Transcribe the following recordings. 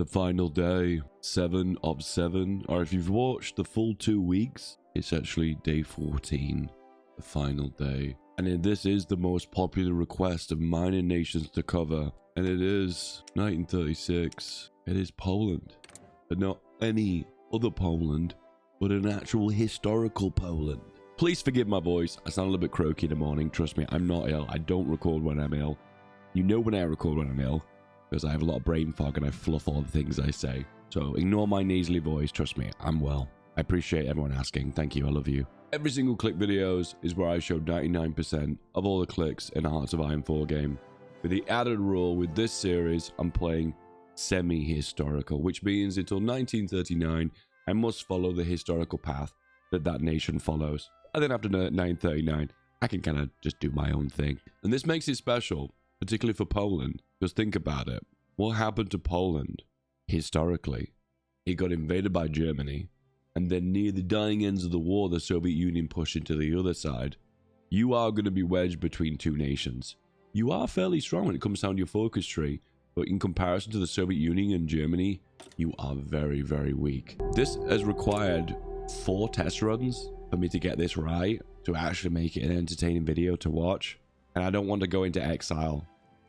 the final day, 7 of 7. Or if you've watched the full 2 weeks, it's actually day 14, the final day. And this is the most popular request of minor nations to cover. And it is 1936. It is Poland. But not any other Poland, but an actual historical Poland. Please forgive my voice. I sound a little bit croaky in the morning. Trust me, I'm not ill. I don't record when I'm ill. You know when I record when I'm ill, because I have a lot of brain fog and I fluff all the things I say. So ignore my nasally voice. Trust me, I'm well. I appreciate everyone asking. Thank you. I love you. Every single click videos is where I show 99% of all the clicks in a Hearts of Iron 4 game. With the added rule with this series, I'm playing semi-historical, which means until 1939, I must follow the historical path that nation follows. And then after 1939, I can kind of just do my own thing. And this makes it special, particularly for Poland, because think about it. What happened to Poland historically? It got invaded by Germany. And then near the dying ends of the war, the Soviet Union pushed into the other side. You are going to be wedged between two nations. You are fairly strong when it comes down to your focus tree, but in comparison to the Soviet Union and Germany, you are very, very weak. This has required 4 test runs for me to get this right, to actually make it an entertaining video to watch. And I don't want to go into exile.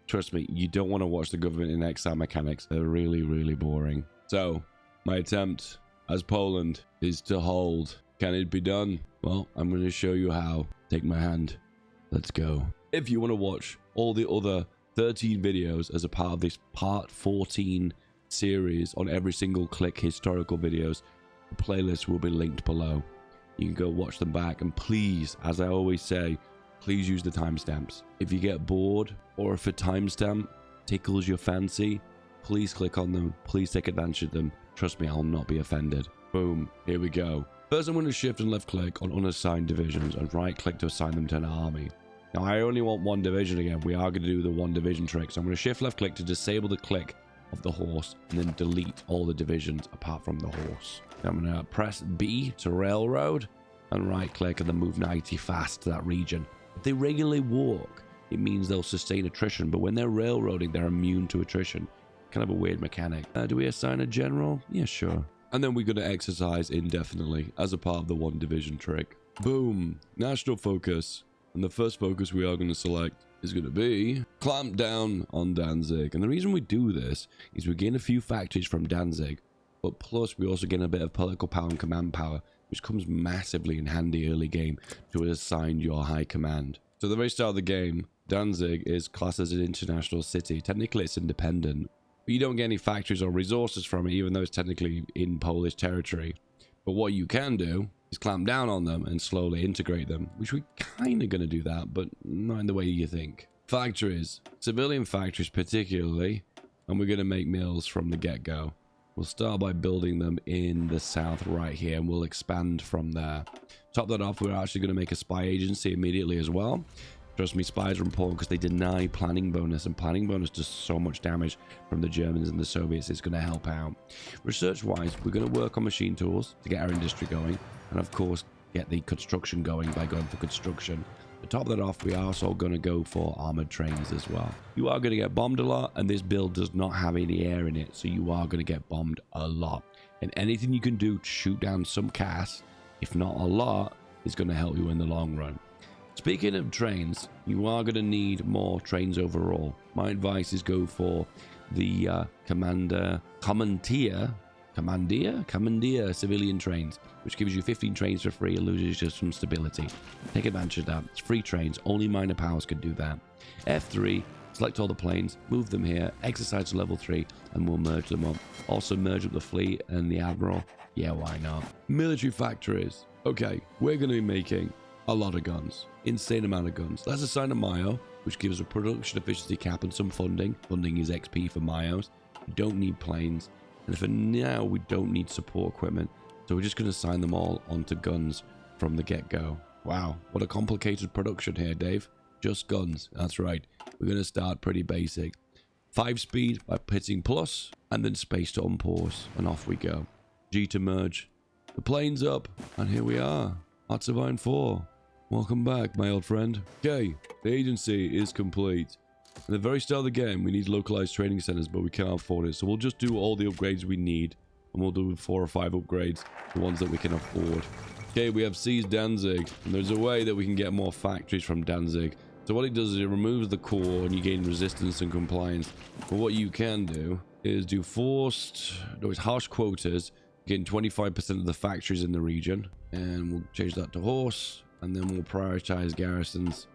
Trust me, you don't want to watch the government in exile mechanics. They're really, really boring. So, my attempt as Poland is to hold. Can it be done? Well, I'm going to show you how. Take my hand. Let's go. If you want to watch all the other 13 videos as a part of this part 14 series on every single click historical videos, the playlist will be linked below. You can go watch them back, and please, as I always say, please use the timestamps. If you get bored, or if a timestamp tickles your fancy, please click on them. Please take advantage of them. Trust me, I'll not be offended. Boom, here we go. First, I'm going to shift and left click on unassigned divisions and right click to assign them to an army. Now, I only want one division again. We are going to do the one division trick. So I'm going to shift left click to disable the click of the horse and then delete all the divisions apart from the horse. Now I'm going to press B to railroad and right click and then move 90 fast to that region. If they regularly walk, it means they'll sustain attrition, but when they're railroading, they're immune to attrition. Kind of a weird mechanic. Do we assign a general? Yeah, sure. And then we're going to exercise indefinitely as a part of the one division trick. Boom. National focus. And the first focus we are going to select is going to be clamp down on Danzig. And the reason we do this is we gain a few factories from Danzig, but plus we also gain a bit of political power and command power, which comes massively in handy early game to assign your high command. So the very start of the game, Danzig is classed as an international city. Technically it's independent, but you don't get any factories or resources from it, even though it's technically in Polish territory. But what you can do is clamp down on them and slowly integrate them, which we're kind of going to do that, but not in the way you think. Factories, civilian factories particularly, and we're going to make mills from the get-go. We'll start by building them in the south right here, and we'll expand from there. Top that off, we're actually going to make a spy agency immediately as well. Trust me, spies are important because they deny planning bonus, and planning bonus does so much damage from the Germans and the Soviets. It's going to help out. Research-wise, we're going to work on machine tools to get our industry going, and of course, get the construction going by going for construction. To top that off, we are also going to go for armored trains as well. You are going to get bombed a lot, and this build does not have any air in it, so you are going to get bombed a lot. And anything you can do to shoot down some CAS, if not a lot, is going to help you in the long run. Speaking of trains, you are going to need more trains overall. My advice is go for the commandeer civilian trains, which gives you 15 trains for free and loses just some stability. Take advantage of that. It's free trains. Only minor powers can do that. F3, select all the planes, move them here, exercise to level 3, and we'll merge them up. Also merge up the fleet and the admiral. Yeah, why not? Military factories. Okay, we're going to be making a lot of guns. Insane amount of guns. Let's assign a Mayo, which gives a production efficiency cap and some funding. Funding is XP for Mayos. We don't need planes. And for now, we don't need support equipment. So we're just going to assign them all onto guns from the get-go. Wow, what a complicated production here, Dave. Just guns. That's right. We're going to start pretty basic. 5 speed by hitting plus, and then space to unpause, and off we go. G to merge. The plane's up, and here we are. Hearts of Iron 4. Welcome back, my old friend. Okay, the agency is complete. At the very start of the game, we need localized training centers, but we can't afford it. So we'll just do all the upgrades we need. And we'll do 4 or 5 upgrades, the ones that we can afford. Okay, we have seized Danzig. And there's a way that we can get more factories from Danzig. So what it does is it removes the core and you gain resistance and compliance. But what you can do is do it's harsh quotas. Getting 25% of the factories in the region. And we'll change that to horse. And then we'll prioritize garrisons.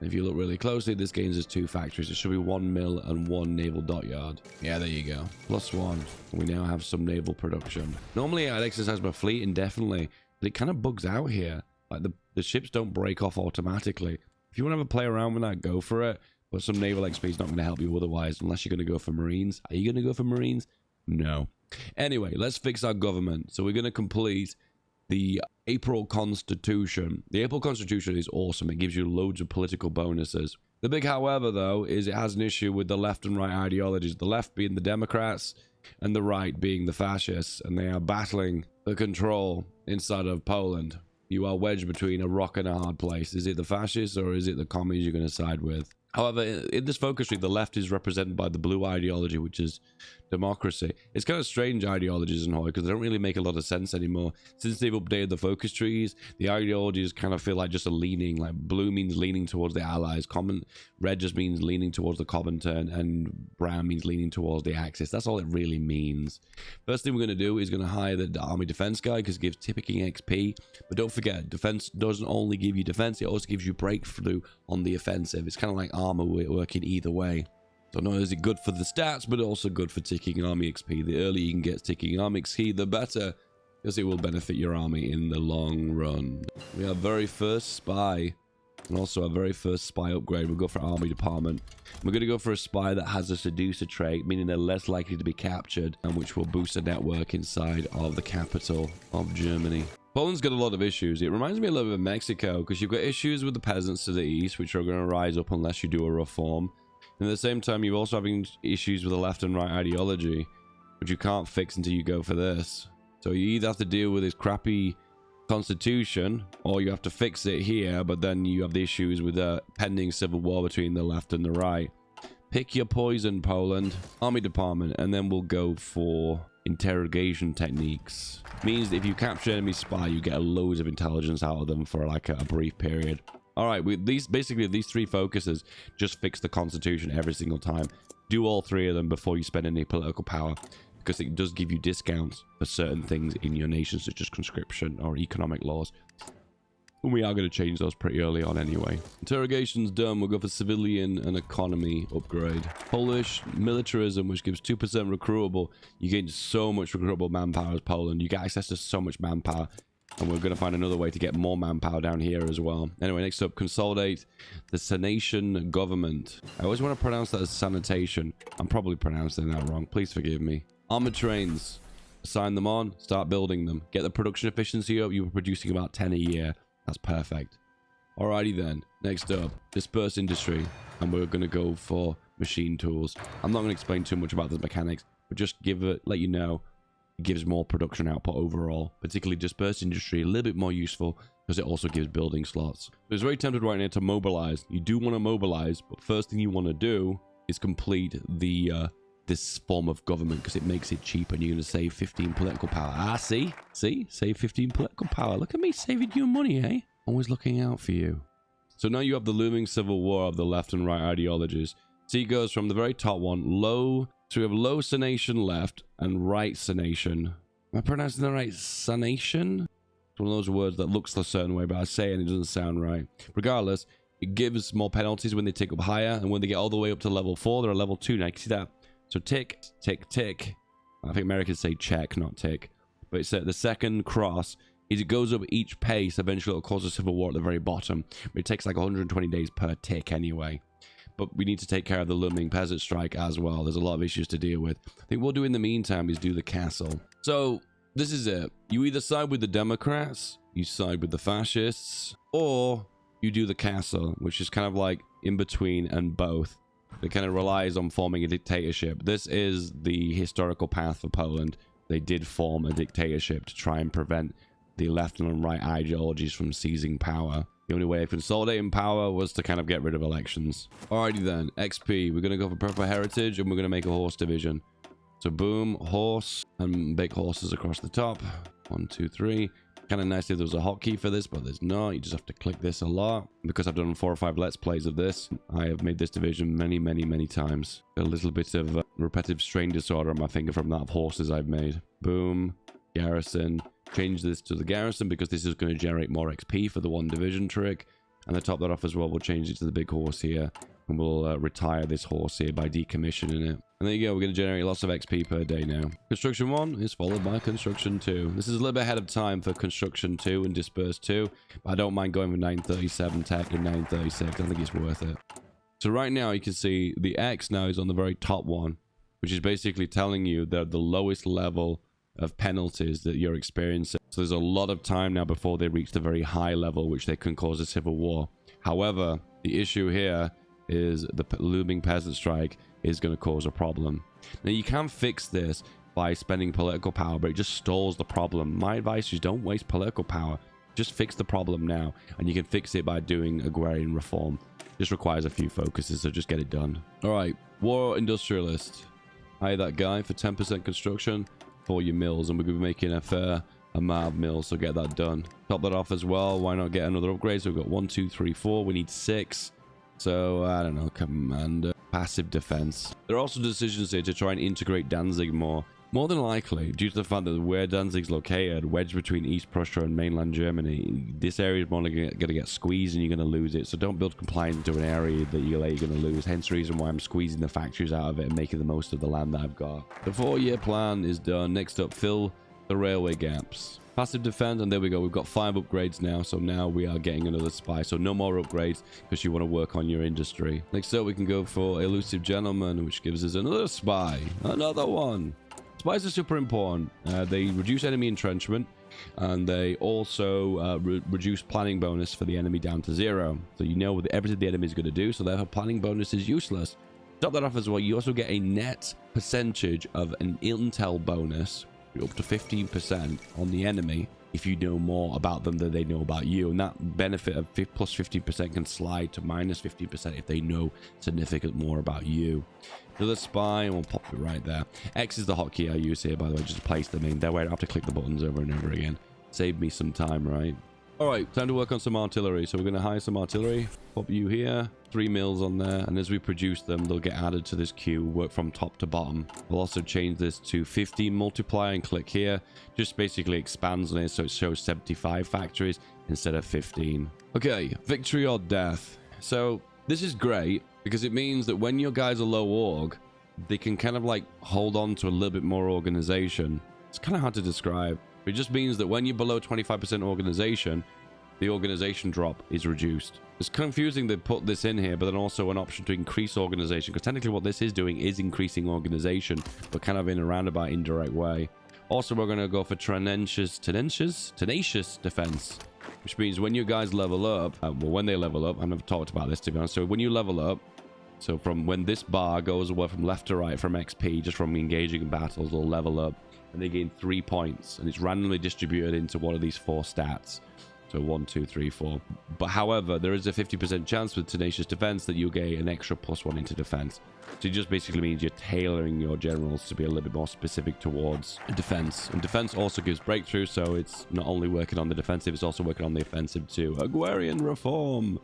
If you look really closely, this gains us 2 factories. It should be 1 mill and 1 naval dockyard. Yeah, there you go. +1. We now have some naval production. Normally, I'd exercise my fleet indefinitely, but it kind of bugs out here. Like, the ships don't break off automatically. If you want to have a play around with that, go for it. But some naval XP is not going to help you otherwise, unless you're going to go for Marines. Are you going to go for Marines? No. Anyway, let's fix our government. So we're going to complete the April Constitution. The April Constitution is awesome. It gives you loads of political bonuses. The big however, though, is it has an issue with the left and right ideologies. The left being the Democrats and the right being the fascists. And they are battling for control inside of Poland. You are wedged between a rock and a hard place. Is it the fascists or is it the commies you're going to side with? However, in this focus tree, the left is represented by the blue ideology, which is democracy. It's kind of strange ideologies in Hoi because they don't really make a lot of sense anymore. Since they've updated the focus trees, the ideologies kind of feel like just a leaning. Like blue means leaning towards the allies, red just means leaning towards the Comintern, and brown means leaning towards the Axis. That's all it really means. First thing we're going to do is going to hire the army defense guy because it gives ticking XP. But don't forget, defense doesn't only give you defense, it also gives you breakthrough on the offensive. It's kind of like armor working either way. So not only is it good for the stats, but also good for ticking army XP. The earlier you can get ticking army XP, the better, because it will benefit your army in the long run. We have very first spy, and also our very first spy upgrade. We'll go for army department. We're going to go for a spy that has a seducer trait, meaning they're less likely to be captured, and which will boost the network inside of the capital of Germany. Poland's got a lot of issues. It reminds me a little bit of Mexico, because you've got issues with the peasants to the east, which are going to rise up unless you do a reform. And at the same time, you're also having issues with the left and right ideology, which you can't fix until you go for this. So you either have to deal with this crappy constitution, or you have to fix it here, but then you have the issues with the pending civil war between the left and the right. Pick your poison, Poland. Army department, and then we'll go for interrogation techniques. Means that if you capture enemy spy, you get loads of intelligence out of them for like a brief period. All right, with these 3 focuses, just fix the constitution every single time. Do all 3 of them before you spend any political power, because it does give you discounts for certain things in your nation, such as conscription or economic laws. And we are going to change those pretty early on anyway. Interrogation's done. We'll go for civilian and economy upgrade. Polish militarism, which gives 2% recruitable. You gain so much recruitable manpower as Poland. You get access to so much manpower. And we're going to find another way to get more manpower down here as well. Anyway, next up, consolidate the sanation government. I always want to pronounce that as sanitation. I'm probably pronouncing that wrong. Please forgive me. Armored trains. Assign them on. Start building them. Get the production efficiency up. You were producing about 10 a year. That's perfect. Alrighty then. Next up, disperse industry. And we're going to go for machine tools. I'm not going to explain too much about the mechanics, but just let you know. It gives more production output overall, particularly dispersed industry, a little bit more useful because it also gives building slots. So it's very tempted right now to mobilize. You do want to mobilize, but first thing you want to do is complete this form of government because it makes it cheap and you're going to save 15 political power. Ah, see? Save 15 political power. Look at me saving you money, eh? Always looking out for you. So now you have the looming civil war of the left and right ideologies. See, it goes from the very top one, low. So we have low sanation left and right sanation. Am I pronouncing the right sanation? It's one of those words that looks a certain way, but I say it and it doesn't sound right. Regardless, it gives more penalties when they tick up higher, and when they get all the way up to level 4, they're at level 2 now. You can see that. So tick, tick, tick. I think Americans say check, not tick. But it's the second cross is it goes up each pace. Eventually it'll cause a civil war at the very bottom. But it takes like 120 days per tick anyway. But we need to take care of the looming peasant strike as well. There's a lot of issues to deal with. I think what we'll do in the meantime is do the castle. So this is it. You either side with the Democrats, you side with the fascists, or you do the castle, which is kind of like in between and both. It kind of relies on forming a dictatorship. This is the historical path for Poland. They did form a dictatorship to try and prevent the left and right ideologies from seizing power. The only way of consolidating power was to kind of get rid of elections. Alrighty then, XP. We're going to go for purple heritage and we're going to make a horse division. So boom, horse, and big horses across the top. 1, 2, 3. Kind of nice if there was a hotkey for this, but there's not. You just have to click this a lot. Because I've done 4 or 5 let's plays of this, I have made this division many times. A little bit of repetitive strain disorder on my finger from that of horses I've made. Boom, garrison. Change this to the garrison because this is going to generate more XP for the 1 division trick. And to top that off as well, we'll change it to the big horse here. And we'll retire this horse here by decommissioning it. And there you go, we're going to generate lots of XP per day now. Construction 1 is followed by Construction 2. This is a little bit ahead of time for Construction 2 and Disperse 2. But I don't mind going with 937 tech and 936. I think it's worth it. So right now you can see the X now is on the very top one, which is basically telling you that the lowest level of penalties that you're experiencing. So there's a lot of time now before they reach the very high level, which they can cause a civil war. However, the issue here is the looming peasant strike is going to cause a problem. Now you can fix this by spending political power, but it just stalls the problem. My advice is don't waste political power. Just fix the problem now, and you can fix it by doing agrarian reform. Just requires a few focuses, so just get it done. All right, war industrialist. Hire that guy for 10% construction for your mills, and we're going to be making a fair amount of mills, so get that done. Top that off as well. Why not get another upgrade? So we've got 1, 2, 3, 4. We need 6. So I don't know, commander, passive defense. There are also decisions here to try and integrate Danzig more. More than likely, due to the fact that where Danzig's located, wedged between East Prussia and mainland Germany, this area is more going to get squeezed and you're going to lose it. So don't build compliance into an area that you're going to lose. Hence the reason why I'm squeezing the factories out of it and making the most of the land that I've got. The 4-year plan is done. Next up, fill the railway gaps. Passive defense, and there we go. We've got 5 upgrades now, so now we are getting another spy. So no more upgrades because you want to work on your industry. Next up, we can go for elusive gentleman, which gives us another spy. Another one. Spies are super important. They reduce enemy entrenchment, and they also reduce planning bonus for the enemy down to 0. So you know everything the enemy is going to do, so therefore planning bonus is useless. Top that off as well, you also get a net percentage of an intel bonus up to 15% on the enemy if you know more about them than they know about you, and that benefit of plus 50% can slide to minus 50% if they know significant more about you. Another spy, and we'll pop it right there. X is the hotkey I use here, by the way, just to place them in. That way I don't have to click the buttons over and over again. Save me some time, right? All right, time to work on some artillery. So we're going to hire some artillery. Pop you here. 3 mills on there. And as we produce them, they'll get added to this queue. Work from top to bottom. We'll also change this to 15 multiplier and click here. Just basically expands on it so it shows 75 factories instead of 15. Okay, victory or death. So this is great because it means that when your guys are low org, they can kind of like hold on to a little bit more organization. It's kind of hard to describe. It just means that when you're below 25% organization, the organization drop is reduced. It's confusing they put this in here, but then also an option to increase organization, because technically what this is doing is increasing organization, but kind of in a roundabout indirect way. Also, we're going to go for tenacious defense, which means when you guys level up, well, when they level up, I've never talked about this to be honest. So when you level up, so from when this bar goes away from left to right from XP, just from engaging in battles, they'll level up. And they gain 3 points, and it's randomly distributed into one of these 4 stats. So 1, 2, 3, 4. But however, there is a 50% chance with tenacious defense that you'll get an extra +1 into defense. So it just basically means you're tailoring your generals to be a little bit more specific towards defense. And defense also gives breakthrough, so it's not only working on the defensive, it's also working on the offensive too. Agrarian reform.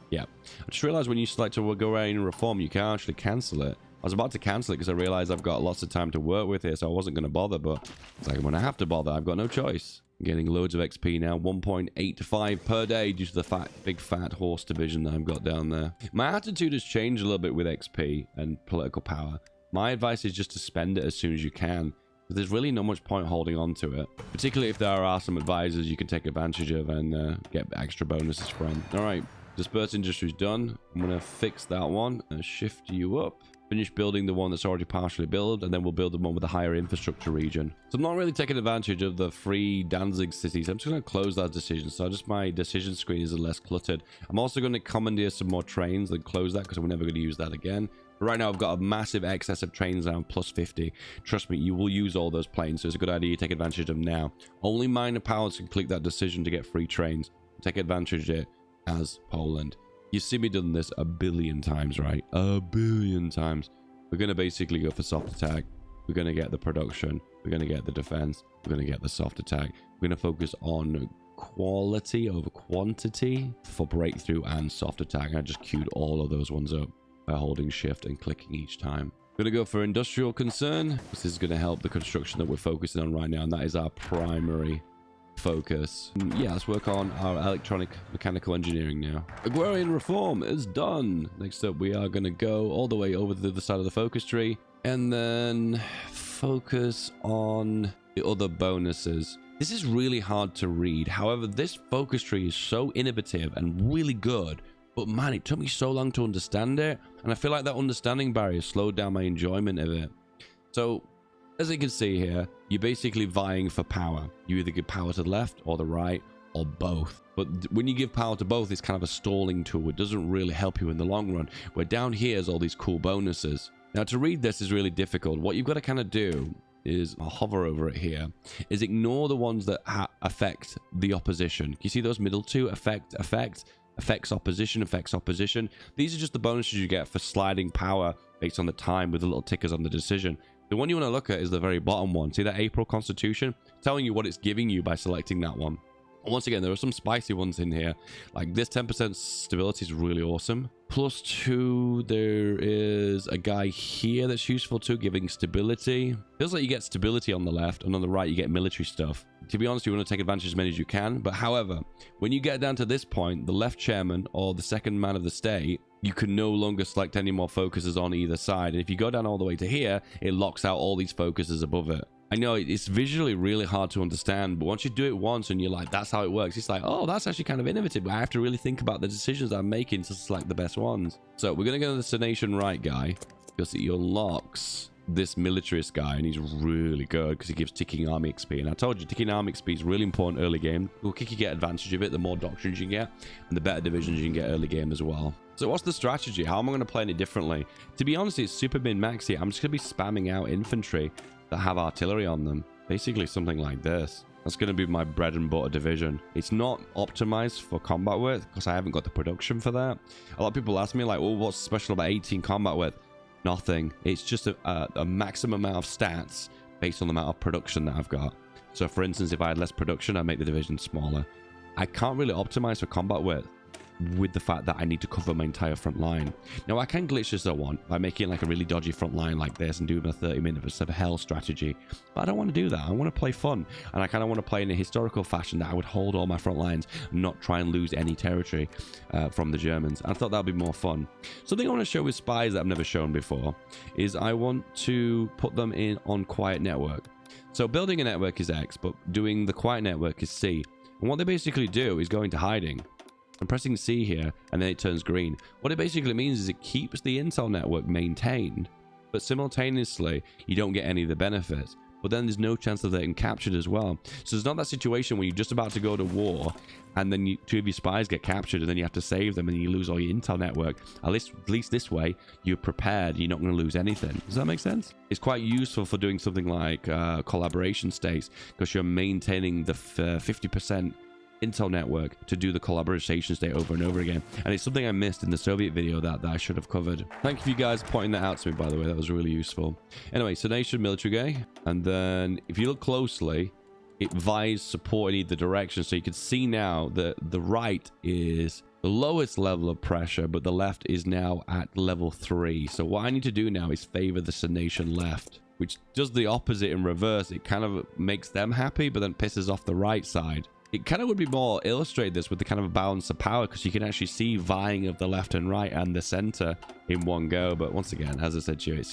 Yeah. I just realized when you select a agrarian reform, you can actually cancel it. I was about to cancel it because I realized I've got lots of time to work with here, so I wasn't going to bother, but it's like when I have to bother, I've got no choice. I'm getting loads of XP now, 1.85 per day due to the big fat horse division that I've got down there. My attitude has changed a little bit with XP and political power. My advice is just to spend it as soon as you can. There's really not much point holding on to it, particularly if there are some advisors you can take advantage of and get extra bonuses from. All right, disperse industry is done. I'm going to fix that one and shift you up. Finish building the one that's already partially built, and then we'll build the one with a higher infrastructure region. So I'm not really taking advantage of the free Danzig cities. I'm just going to close that decision, so just my decision screen is less cluttered. I'm also going to commandeer some more trains and close that because we're never going to use that again. Right now, I've got a massive excess of trains now, plus 50. Trust me, you will use all those planes, so it's a good idea you take advantage of them now. Only minor powers can click that decision to get free trains. Take advantage of it as Poland. You've seen me done this a billion times, right? A billion times. We're going to basically go for soft attack. We're going to get the production. We're going to get the defense. We're going to get the soft attack. We're going to focus on quality over quantity for breakthrough and soft attack. I just queued all of those ones up by holding shift and clicking each time. We're going to go for industrial concern. This is going to help the construction that we're focusing on right now, and that is our primary focus. Yeah, let's work on our electronic mechanical engineering now. Agrarian reform is done. Next up, we are going to go all the way over to the other side of the focus tree and then focus on the other bonuses. This is really hard to read. However, this focus tree is so innovative and really good, but man, it took me so long to understand it, and I feel like that understanding barrier slowed down my enjoyment of it. So as you can see here, you're basically vying for power. You either give power to the left or the right or both. But when you give power to both, it's kind of a stalling tool. It doesn't really help you in the long run. Where down here is all these cool bonuses. Now to read this is really difficult. What you've got to kind of do is, I'll hover over it here, is ignore the ones that affect the opposition. Can you see those middle two? Affects opposition. These are just the bonuses you get for sliding power based on the time with the little tickers on the decision. The one you want to look at is the very bottom one. See that April Constitution? Telling you what it's giving you by selecting that one. And once again, there are some spicy ones in here. Like this 10% stability is really awesome. +2, there is a guy here that's useful too, giving stability. Feels like you get stability on the left, and on the right you get military stuff. To be honest, you want to take advantage as many as you can. But however, when you get down to this point, the left chairman or the second man of the state, you can no longer select any more focuses on either side. And if you go down all the way to here, it locks out all these focuses above it. I know it's visually really hard to understand, but once you do it once and you're like, that's how it works, it's like, oh, that's actually kind of innovative. But I have to really think about the decisions I'm making to select the best ones. So we're going to go to the Senation right guy, because he unlocks this militarist guy, and he's really good because he gives ticking army XP. And I told you, ticking army XP is really important early game. The quicker you get advantage of it, the more doctrines you get, and the better divisions you can get early game as well. So what's the strategy? How am I going to play it differently? To be honest, it's super min-max here. I'm just going to be spamming out infantry that have artillery on them. Basically something like this. That's going to be my bread and butter division. It's not optimized for combat width because I haven't got the production for that. A lot of people ask me like, well, what's special about 18 combat width? Nothing. It's just a maximum amount of stats based on the amount of production that I've got. So for instance, if I had less production, I'd make the division smaller. I can't really optimize for combat width with the fact that I need to cover my entire front line. Now I can glitch this I want by making like a really dodgy front line like this and doing a 30-minute of hell strategy, but I don't want to do that. I want to play fun, and I kind of want to play in a historical fashion that I would hold all my front lines and not try and lose any territory from the Germans. I thought that would be more fun. Something I want to show with spies that I've never shown before is I want to put them in on quiet network. So building a network is X, but doing the quiet network is C. And what they basically do is go into hiding. I'm pressing C here, and then it turns green. What it basically means is it keeps the intel network maintained, but simultaneously, you don't get any of the benefits. But then there's no chance of that getting captured as well. So there's not that situation where you're just about to go to war, and then two of your spies get captured, and then you have to save them, and you lose all your intel network. At least this way, you're prepared. You're not going to lose anything. Does that make sense? It's quite useful for doing something like collaboration states, because you're maintaining the 50% intel network to do the collaboration state over and over again. And it's something I missed in the Soviet video that I should have covered. Thank you for you guys pointing that out to me, by the way. That was really useful. Anyway, so nation military guy, and then if you look closely, it vies support in either direction. So you can see now that the right is the lowest level of pressure, but the left is now at level 3. So what I need to do now is favor the Senation left, which does the opposite in reverse. It kind of makes them happy, but then pisses off the right side. It kind of would be more illustrate this with the kind of a balance of power, because you can actually see vying of the left and right and the center in one go. But once again, as I said to you,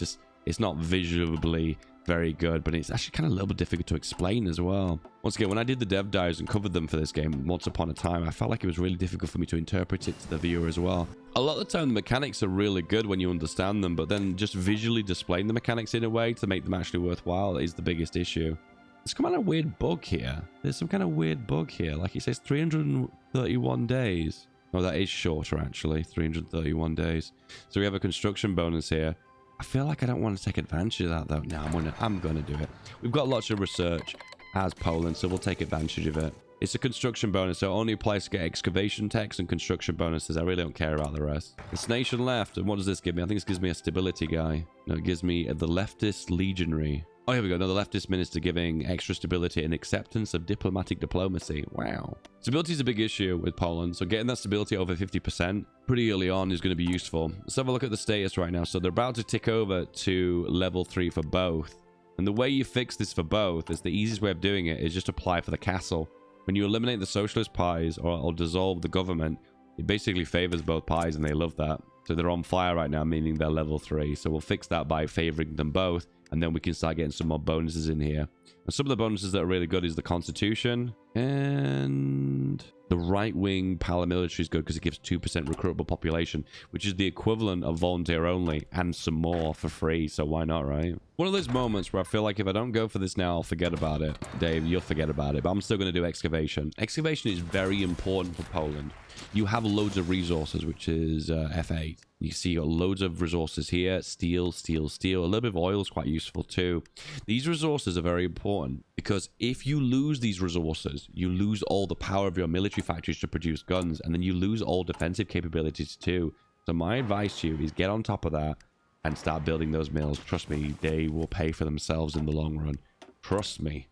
it's not visually very good, but it's actually kind of a little bit difficult to explain as well. Once again, when I did the dev dives and covered them for this game once upon a time, I felt like it was really difficult for me to interpret it to the viewer as well. A lot of the time the mechanics are really good when you understand them, but then just visually displaying the mechanics in a way to make them actually worthwhile is the biggest issue. There's some kind of weird bug here. There's some kind of weird bug here. Like it says 331 days. Oh, that is shorter, actually. 331 days. So we have a construction bonus here. I feel like I don't want to take advantage of that, though. No, I'm gonna do it. We've got lots of research as Poland, so we'll take advantage of it. It's a construction bonus, so only applies to get excavation techs and construction bonuses. I really don't care about the rest. This nation left, and what does this give me? I think this gives me a stability guy. No, it gives me the leftist legionary. Oh, here we go. Another leftist minister giving extra stability and acceptance of diplomatic diplomacy. Wow. Stability is a big issue with Poland, so getting that stability over 50% pretty early on is going to be useful. Let's have a look at the status right now. So they're about to tick over to level 3 for both. And the way you fix this for both is the easiest way of doing it is just apply for the castle. When you eliminate the socialist parties or dissolve the government, it basically favors both parties, and they love that. So they're on fire right now, meaning they're level 3. So we'll fix that by favoring them both, and then we can start getting some more bonuses in here. And some of the bonuses that are really good is the Constitution, and the right-wing paramilitary is good because it gives 2% recruitable population, which is the equivalent of volunteer only, and some more for free. So why not, right? One of those moments where I feel like if I don't go for this now, I'll forget about it. Dave, you'll forget about it, but I'm still going to do excavation. Excavation is very important for Poland. You have loads of resources, which is F8. You see you got loads of resources here. Steel, steel, steel. A little bit of oil is quite useful too. These resources are very important because if you lose these resources, you lose all the power of your military factories to produce guns, and then you lose all defensive capabilities too. So my advice to you is get on top of that and start building those mills. Trust me, they will pay for themselves in the long run. Trust me.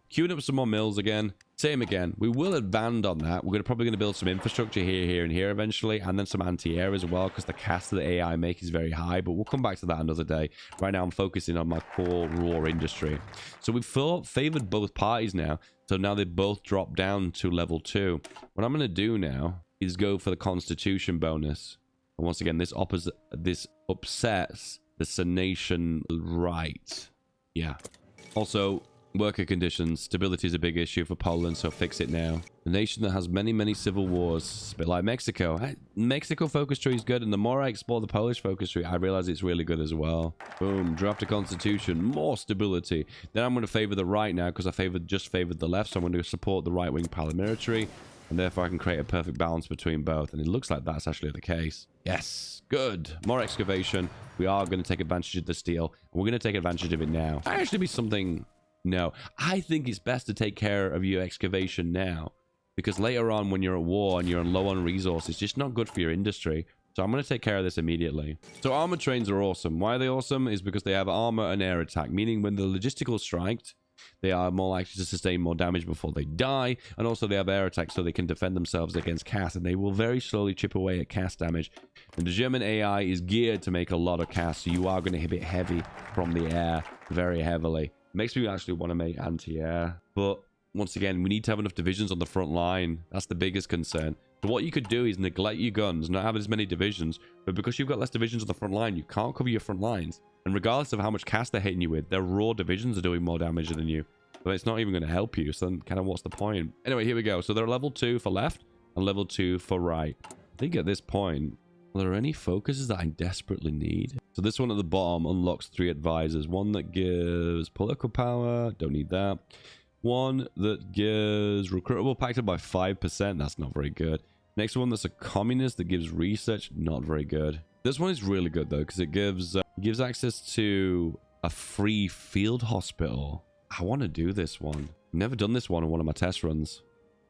Queuing up some more mills again. Same again. We will advance on that. We're probably going to build some infrastructure here, and here eventually, and then some anti-air as well, because the cast that the AI make is very high, but we'll come back to that another day. Right now, I'm focusing on my core raw industry. So we've favored both parties now, so now they both drop down to level 2. What I'm going to do now is go for the Constitution bonus. And once again, this upsets the Senation right. Yeah. Also, worker conditions. Stability is a big issue for Poland, so fix it now. The nation that has many, many civil wars. A bit like Mexico. Mexico focus tree is good, and the more I explore the Polish focus tree, I realize it's really good as well. Boom. Draft a constitution. More stability. Then I'm going to favor the right now, because I just favored the left, so I'm going to support the right-wing paramilitary, and therefore I can create a perfect balance between both. And it looks like that's actually the case. Yes. Good. More excavation. We are going to take advantage of the steel, and we're going to take advantage of it now. Might actually be something... No, I think it's best to take care of your excavation now, because later on when you're at war and you're low on resources, it's just not good for your industry. So I'm going to take care of this immediately. So armor trains are awesome. Why are they awesome? Is because they have armor and air attack, meaning when the logistical striked, they are more likely to sustain more damage before they die, and also they have air attack so they can defend themselves against cast, and they will very slowly chip away at cast damage. And the German AI is geared to make a lot of cast, so you are going to hit it heavy from the air, very heavily. Makes me actually want to make anti-air, but once again, we need to have enough divisions on the front line. That's the biggest concern. So what you could do is neglect your guns, not have as many divisions, but because you've got less divisions on the front line, you can't cover your front lines. And regardless of how much cast they're hitting you with, their raw divisions are doing more damage than you. But it's not even going to help you, so then kind of what's the point? Anyway, here we go. So they're level 2 for left and level 2 for right. I think at this point, are there any focuses that I desperately need? So this one at the bottom unlocks 3 advisors. One that gives political power. Don't need that. One that gives recruitable factor by 5%. That's not very good. Next one that's a communist that gives research. Not very good. This one is really good though, because it gives access to a free field hospital. I want to do this one. I've never done this one in one of my test runs.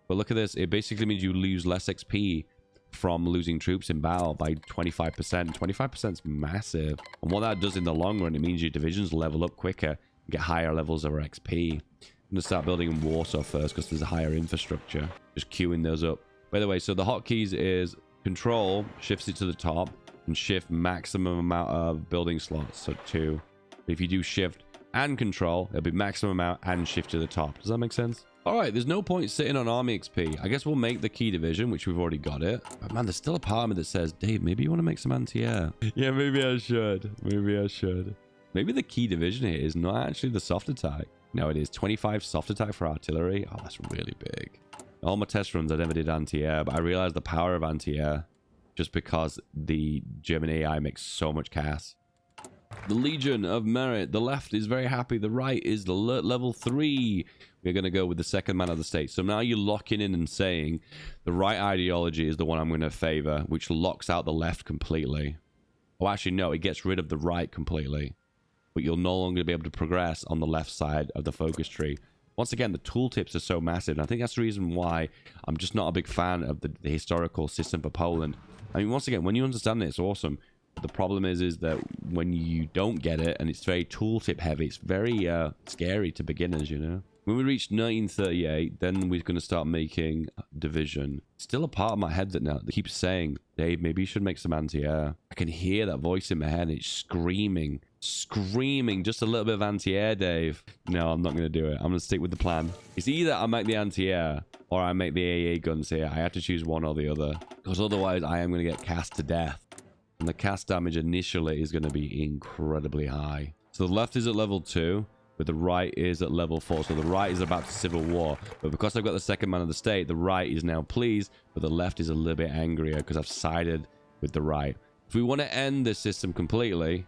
But look at this. It basically means you lose less XP from losing troops in battle by 25%. 25% is massive. And what that does in the long run, it means your divisions level up quicker and get higher levels of XP. I'm going to start building in Warsaw first because there's a higher infrastructure. Just queuing those up. By the way, so the hotkeys is control, shifts it to the top, and shift maximum amount of building slots. So 2. If you do shift and control, it'll be maximum amount and shift to the top. Does that make sense? All right, there's no point sitting on army XP. I guess we'll make the key division, which we've already got it. But man, there's still a part of me that says, Dave, maybe you want to make some anti-air. Yeah, maybe I should. Maybe I should. Maybe the key division here is not actually the soft attack. No, it is 25 soft attack for artillery. Oh, that's really big. All my test runs, I never did anti-air, but I realized the power of anti-air just because the German AI makes so much cast. The Legion of Merit. The left is very happy. The right is level 3. We're going to go with the second man of the state. So now you're locking in and saying the right ideology is the one I'm going to favor, which locks out the left completely. Oh, actually, no, it gets rid of the right completely. But you'll no longer be able to progress on the left side of the focus tree. Once again, the tooltips are so massive. And I think that's the reason why I'm just not a big fan of the historical system for Poland. I mean, once again, when you understand it, it's awesome. But the problem is that when you don't get it, and it's very tooltip heavy, it's very scary to beginners, you know? When we reach 1938, then we're going to start making division. Still a part of my head that keeps saying, Dave, maybe you should make some anti-air. I can hear that voice in my head. It's screaming, just a little bit of anti-air, Dave. No, I'm not going to do it. I'm going to stick with the plan. It's either I make the anti-air or I make the AA guns here. I have to choose one or the other, because otherwise I am going to get cast to death. And the cast damage initially is going to be incredibly high. So the left is at level 2. But the right is at level 4. So the right is about to civil war. But because I've got the second man of the state, the right is now pleased. But the left is a little bit angrier because I've sided with the right. If we want to end this system completely,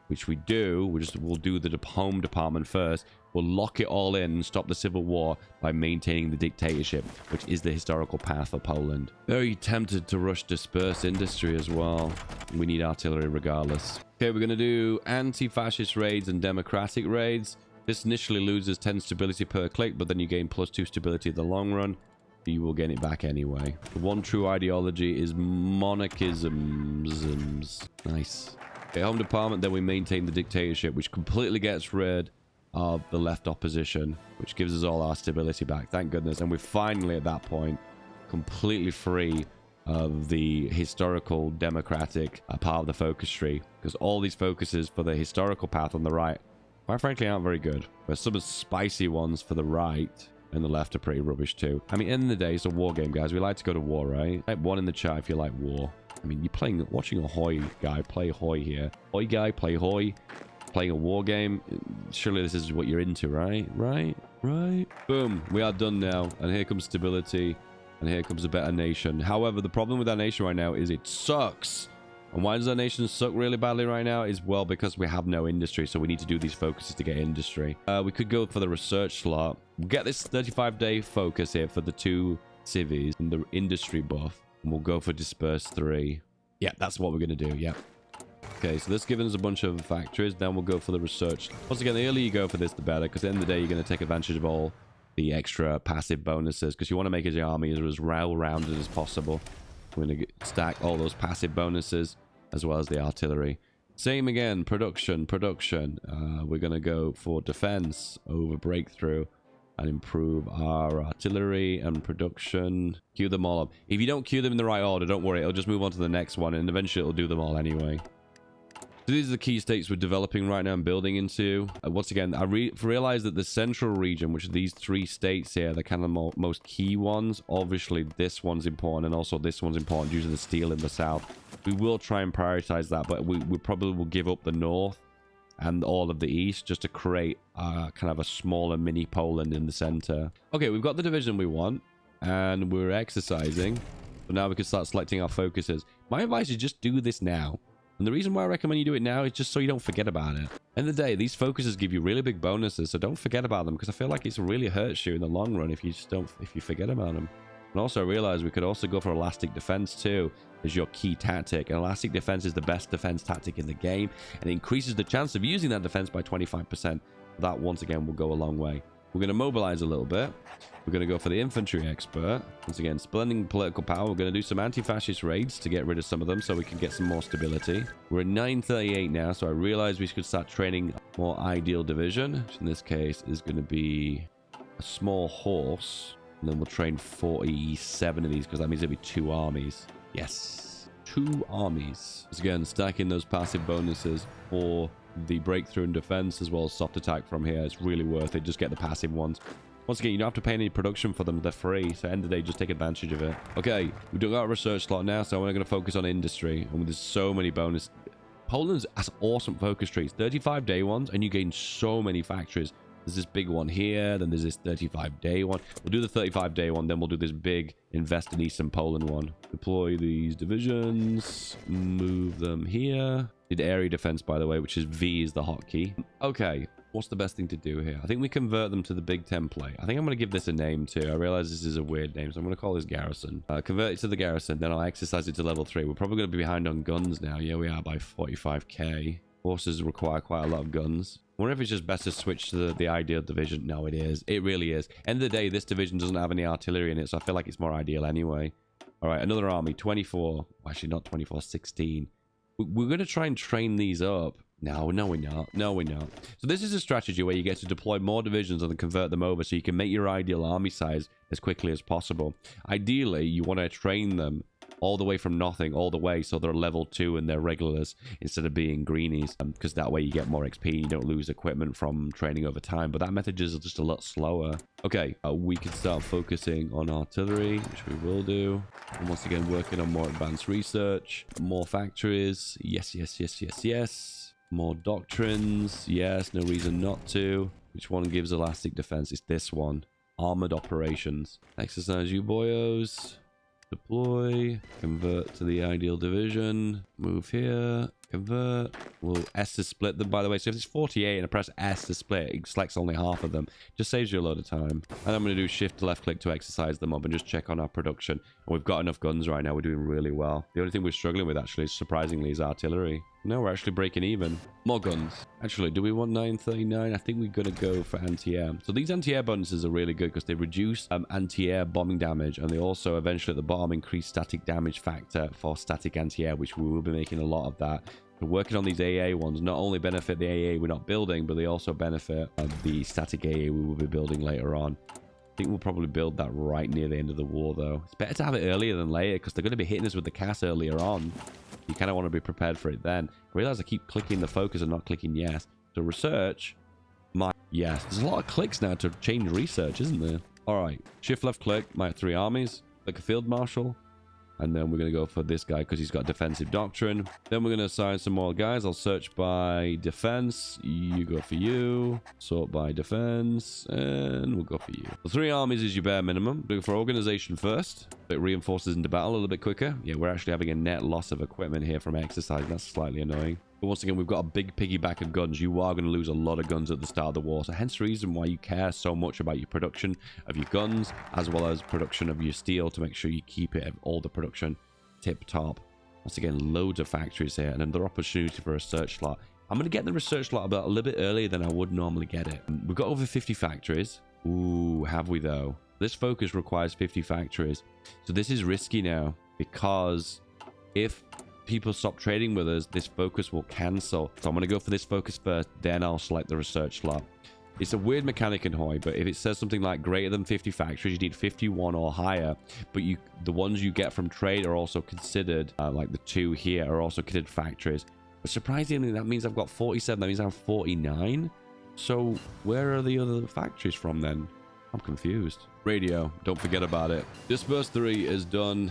which we do, we'll do the home department first. We'll lock it all in and stop the civil war by maintaining the dictatorship, which is the historical path for Poland. Very tempted to rush disperse industry as well. We need artillery regardless. Okay, we're going to do anti-fascist raids and democratic raids. This initially loses 10 stability per click, but then you gain +2 stability in the long run. You will gain it back anyway. The one true ideology is monarchism. Nice. Okay, home department, then we maintain the dictatorship, which completely gets rid of the left opposition, which gives us all our stability back. Thank goodness. And we're finally at that point completely free of the historical democratic part of the focus tree, because all these focuses for the historical path on the right, quite frankly, aren't very good. But some of the spicy ones for the right and the left are pretty rubbish too. I mean, at the end of the day, it's a war game, guys. We like to go to war, right? Type 1 in the chat if you like war. I mean, you're watching a Hoy guy play Hoy here. Hoy guy play Hoy, playing a war game. Surely this is what you're into, right? Right? Boom. We are done now. And here comes stability. And here comes a better nation. However, the problem with our nation right now is it sucks. And why does our nation suck really badly right now? Is, well, because we have no industry. So we need to do these focuses to get industry. We could go for the research slot. We'll get this 35-day focus here for the 2 civies and the industry buff. And we'll go for disperse 3. Yeah, that's what we're going to do. Yeah. Okay, so this gives us a bunch of factories. Then we'll go for the research. Once again, the earlier you go for this, the better. Because at the end of the day, you're going to take advantage of all the extra passive bonuses. Because you want to make your army as well-rounded as possible. We're going to stack all those passive bonuses as well as the artillery. Same again, production. We're going to go for defense over breakthrough and improve our artillery and production. Queue them all up. If you don't queue them in the right order, don't worry. It'll just move on to the next one, and eventually it'll do them all anyway. So these are the key states we're developing right now and building into. Once again, I realized that the central region, which are these 3 states here, the kind of most key ones. Obviously, this one's important, and also this one's important due to the steel in the south. We will try and prioritize that, but we probably will give up the north and all of the east just to create kind of a smaller mini Poland in the center. Okay, we've got the division we want, and we're exercising. So now we can start selecting our focuses. My advice is just do this now. And the reason why I recommend you do it now is just so you don't forget about it. End of the day, these focuses give you really big bonuses, so don't forget about them, because I feel like it really hurts you in the long run if you forget about them. And also I realized we could also go for elastic defense too as your key tactic. And elastic defense is the best defense tactic in the game, and it increases the chance of using that defense by 25%. That once again will go a long way. We're going to mobilize a little bit. We're going to go for the infantry expert. Once again, splendid political power. We're going to do some anti-fascist raids to get rid of some of them so we can get some more stability. We're at 938 now, so I realized we should start training a more ideal division, which in this case is going to be a small horse. And then we'll train 47 of these, because that means there'll be 2 armies. Yes, 2 armies. Once again, stacking those passive bonuses for the breakthrough and defense as well as soft attack from here. It's really worth it. Just get the passive ones. Once again, you don't have to pay any production for them. They're free. So at the end of the day, just take advantage of it. Okay, we've got a research slot now, so we're going to focus on industry. And there's so many bonus. Poland's has awesome focus trees. 35-day ones, and you gain so many factories. There's this big one here, then there's this 35-day one. We'll do the 35-day one, then we'll do this big invest in Eastern Poland one. Deploy these divisions, move them here. Did area defense, by the way, which is V is the hotkey. Okay, what's the best thing to do here? I think we convert them to the big template. I think I'm going to give this a name too. I realize this is a weird name, so I'm going to call this garrison. Convert it to the garrison, then I'll exercise it to level 3. We're probably going to be behind on guns now. Yeah, we are by 45k. Forces require quite a lot of guns. I wonder if it's just best to switch to the ideal division. No, it is. It really is. End of the day, this division doesn't have any artillery in it, so I feel like it's more ideal anyway. All right, another army, 24. Actually, not 24, 16. We're going to try and train these up. No, we're not. No, we're not. So this is a strategy where you get to deploy more divisions and then convert them over so you can make your ideal army size as quickly as possible. Ideally, you want to train them all the way from nothing all the way so they're level 2 and they're regulars instead of being greenies, because that way you get more XP, you don't lose equipment from training over time, but that method is just a lot slower. Okay, we can start focusing on artillery, which we will do, and once again working on more advanced research, more factories, yes, more doctrines, yes, no reason not to. Which one gives elastic defense? It's this one, armored operations. Exercise you boyos. Deploy, convert to the ideal division, move here, convert. We'll S to split them, by the way. So if it's 48 and I press S to split, it selects only half of them. Just saves you a load of time. And I'm going to do shift to left click to exercise them up and just check on our production. And we've got enough guns right now. We're doing really well. The only thing we're struggling with, actually, surprisingly, is artillery. No, we're actually breaking even. More guns. Actually, do we want 939? I think we're going to go for anti-air. So these anti-air bonuses are really good because they reduce anti-air bombing damage, and they also eventually at the bottom increase static damage factor for static anti-air, which we will be making a lot of that. So working on these AA ones not only benefit the AA we're not building, but they also benefit the static AA we will be building later on. I think we'll probably build that right near the end of the war, though. It's better to have it earlier than later because they're going to be hitting us with the CAS earlier on. You kind of want to be prepared for it then. I realize I keep clicking the focus and not clicking yes. So research, yes. There's a lot of clicks now to change research, isn't there? All right, shift left click, my 3 armies, click a field marshal. And then we're going to go for this guy because he's got defensive doctrine. Then we're going to assign some more guys. I'll search by defense. You go for you. Sort by defense. And we'll go for you. The 3 armies is your bare minimum. Go for organization first. It reinforces into battle a little bit quicker. Yeah, we're actually having a net loss of equipment here from exercise. That's slightly annoying. But once again, we've got a big piggyback of guns. You are going to lose a lot of guns at the start of the war. So hence the reason why you care so much about your production of your guns, as well as production of your steel, to make sure you keep it all the production tip top. Once again, loads of factories here and another opportunity for a research slot. I'm going to get the research slot about a little bit earlier than I would normally get it. We've got over 50 factories. Ooh, have we though? This focus requires 50 factories. So this is risky now because if people stop trading with us, this focus will cancel. So I'm going to go for this focus first, then I'll select the research slot. It's a weird mechanic in Hoi, but if it says something like greater than 50 factories, you need 51 or higher. But the ones you get from trade are also considered, like the 2 here are also considered factories. But surprisingly, that means I've got 47. That means I have 49. So where are the other factories from then? I'm confused. Radio, don't forget about it. Disperse 3 is done.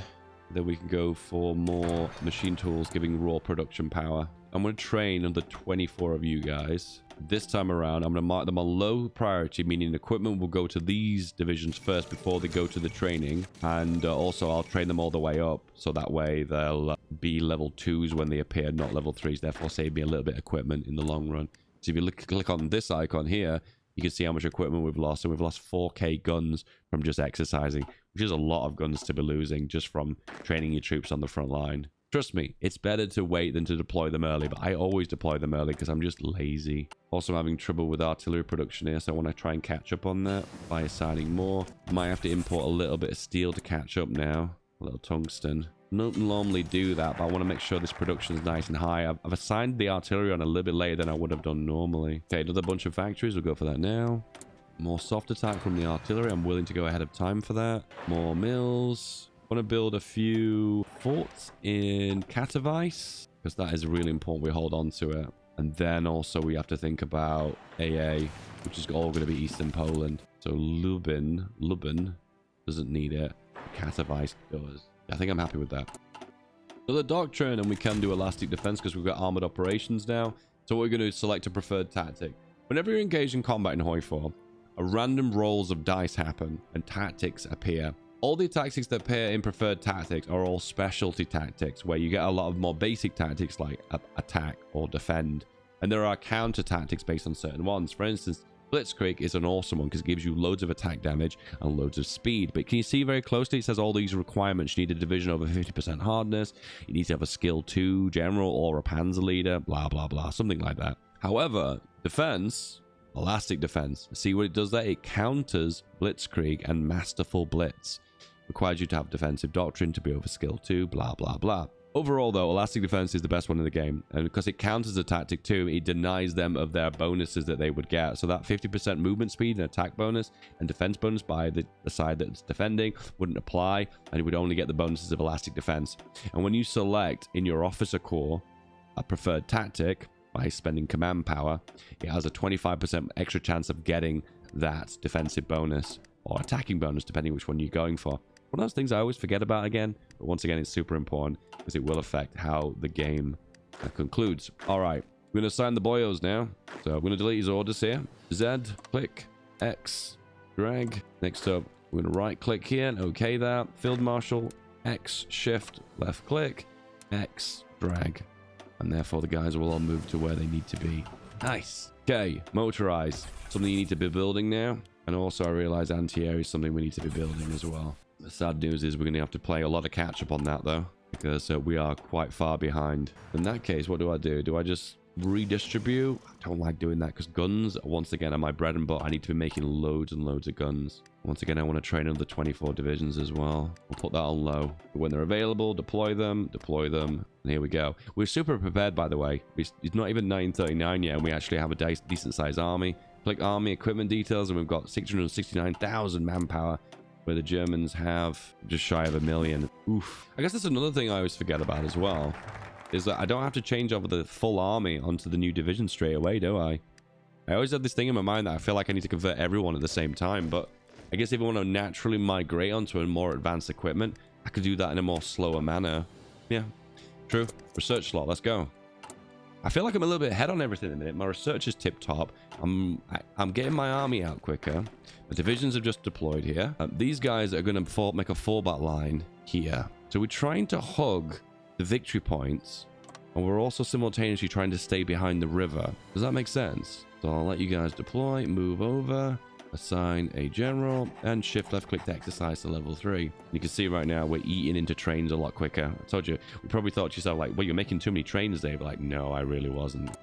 Then we can go for more machine tools, giving raw production power. I'm going to train under 24 of you guys. This time around, I'm going to mark them on low priority, meaning equipment will go to these divisions first before they go to the training. And also, I'll train them all the way up, so that way they'll be level 2s when they appear, not level 3s, therefore save me a little bit of equipment in the long run. So if you click on this icon here, you can see how much equipment we've lost. And we've lost 4k guns from just exercising, which is a lot of guns to be losing just from training your troops on the front line. Trust me, it's better to wait than to deploy them early, but I always deploy them early because I'm just lazy. Also, I'm having trouble with artillery production here, so I want to try and catch up on that by assigning more. Might have to import a little bit of steel to catch up now. A little tungsten. Don't normally do that, but I want to make sure this production is nice and high. I've assigned the artillery on a little bit later than I would have done normally. Okay, another bunch of factories. We'll go for that now. More soft attack from the artillery. I'm willing to go ahead of time for that. More mills. I want to build a few forts in Katowice because that is really important. We hold on to it. And then also we have to think about AA, which is all going to be Eastern Poland. So Lubin doesn't need it. Katowice does. I think I'm happy with that. Another doctrine, and we can do elastic defense because we've got armored operations now. So what we're going to do is select a preferred tactic. Whenever you're engaged in combat in Hoi 4, a random rolls of dice happen and tactics appear. All the tactics that appear in preferred tactics are all specialty tactics, where you get a lot of more basic tactics like attack or defend. And there are counter tactics based on certain ones. For instance, Blitzkrieg is an awesome one because it gives you loads of attack damage and loads of speed. But can you see very closely? It says all these requirements. You need a division over 50% hardness. You need to have a skill 2 general or a panzer leader, blah, blah, blah, something like that. However, defense, elastic defense, see what it does there? It counters Blitzkrieg and masterful blitz. Requires you to have defensive doctrine to be over skill 2, blah, blah, blah. Overall, though, elastic defense is the best one in the game, and because it counters the tactic too, it denies them of their bonuses that they would get. So that 50% movement speed and attack bonus and defense bonus by the side that's defending wouldn't apply, and it would only get the bonuses of elastic defense. And when you select in your officer corps a preferred tactic by spending command power, it has a 25% extra chance of getting that defensive bonus or attacking bonus, depending which one you're going for. One of those things I always forget about again, but once again, it's super important because it will affect how the game concludes. All right, we're going to assign the boyos now. So I'm going to delete his orders here. Z, click, X, drag. Next up, we're going to right click here and OK that. Field Marshal, X, Shift, left click, X, drag. And therefore the guys will all move to where they need to be. Nice. Okay, motorize. Something you need to be building now. And also I realize anti-air is something we need to be building as well. The sad news is we're going to have to play a lot of catch up on that though, because we are quite far behind. In that case, what do? Do I just redistribute? I don't like doing that because guns, once again, are my bread and butter. I need to be making loads and loads of guns. Once again, I want to train another 24 divisions as well. We'll put that on low. When they're available, deploy them, and here we go. We're super prepared, by the way. It's not even 939 yet, and we actually have a decent sized army. Click army equipment details, and we've got 669,000 manpower, where the Germans have just shy of 1 million. Oof. I guess that's another thing I always forget about as well, is that I don't have to change over the full army onto the new division straight away, do I? I always have this thing in my mind that I feel like I need to convert everyone at the same time, but I guess if I want to naturally migrate onto a more advanced equipment, I could do that in a more slower manner. Yeah, true. Research slot, let's go. I feel like I'm a little bit ahead on everything in a minute. My research is tip-top. I'm getting my army out quicker. The divisions have just deployed here. These guys are going to make a fallback line here. So we're trying to hug the victory points, and we're also simultaneously trying to stay behind the river. Does that make sense? So I'll let you guys deploy, move over, assign a general, and shift left click to exercise to level 3. You can see right now we're eating into trains a lot quicker. I told you, we probably thought to yourself like, well, you're making too many trains, Dave. Like, no, I really wasn't.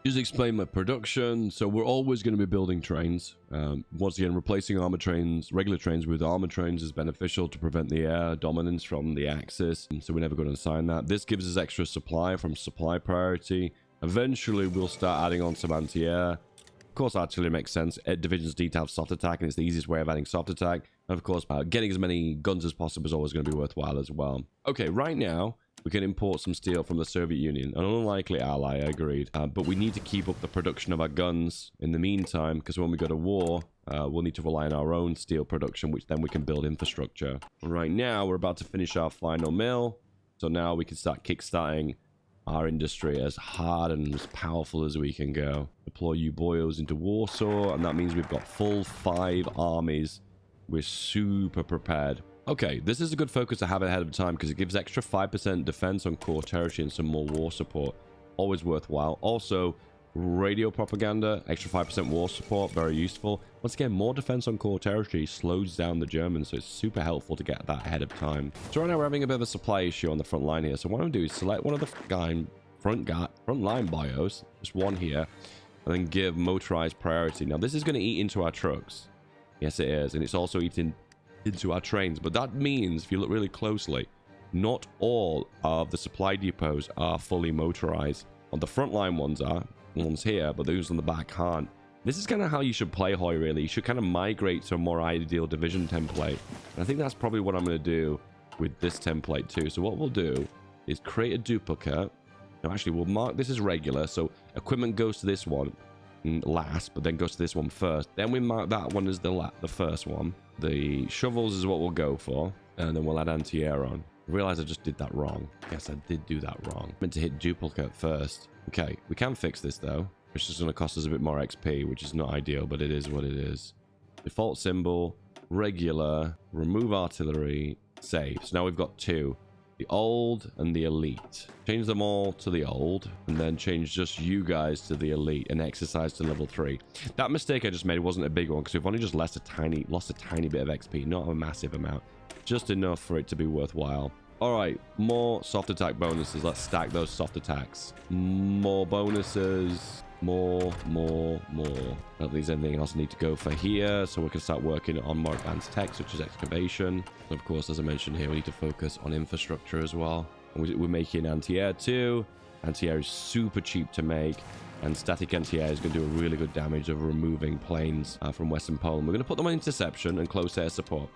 Just explain my production. So we're always going to be building trains. Once again, replacing armor trains, regular trains with armor trains is beneficial to prevent the air dominance from the Axis. So we're never going to assign that. This gives us extra supply from supply priority. Eventually, we'll start adding on some anti-air. Of course, actually makes sense. Divisions need to have soft attack, and it's the easiest way of adding soft attack. And of course, getting as many guns as possible is always going to be worthwhile as well. Okay, right now, we can import some steel from the Soviet Union, an unlikely ally, I agreed. But we need to keep up the production of our guns in the meantime, because when we go to war, we'll need to rely on our own steel production, which then we can build infrastructure. Right now, we're about to finish our final mill, so now we can start kickstarting our industry as hard and as powerful as we can go. Deploy you boyos into Warsaw, and that means we've got full 5 armies. We're super prepared. Okay, this is a good focus to have ahead of time because it gives extra 5% defense on core territory and some more war support. Always worthwhile. Also, radio propaganda, extra 5% war support, very useful. Once again, more defense on core territory slows down the Germans, so it's super helpful to get that ahead of time. So right now we're having a bit of a supply issue on the front line here. So what I'm going to do is select one of the front line bios, just one here, and then give motorized priority. Now this is going to eat into our trucks. Yes, it is, and it's also eating into our trains. But that means, if you look really closely, not all of the supply depots are fully motorized. On the front line ones are, ones here, but those on the back aren't. This is kind of how you should play Hoy, really. You should kind of migrate to a more ideal division template. And I think that's probably what I'm going to do with this template too. So what we'll do is create a duplicate. Now, actually, we'll mark this as regular. So equipment goes to this one last, but then goes to this one first. Then we mark that one as the first one. The shovels is what we'll go for. And then we'll add anti-air on. I realize I just did that wrong. Yes, I did do that wrong. I meant to hit duplicate first. Okay, we can fix this though. It's just going to cost us a bit more XP, which is not ideal, but it is what it is. Default symbol, regular, remove artillery, save. So now we've got two. The old and the elite. Change them all to the old, and then change just you guys to the elite and exercise to level 3. That mistake I just made wasn't a big one, because we've only just lost a tiny bit of XP, not a massive amount. Just enough for it to be worthwhile. All right, more soft attack bonuses. Let's stack those soft attacks. More bonuses. More. I don't think there's anything else I need to go for here, so we can start working on more advanced tech, such as excavation. Of course, as I mentioned here, we need to focus on infrastructure as well. We're making anti-air too. Anti-air is super cheap to make, and static anti-air is going to do a really good damage of removing planes from Western Poland. We're going to put them on interception and close air support.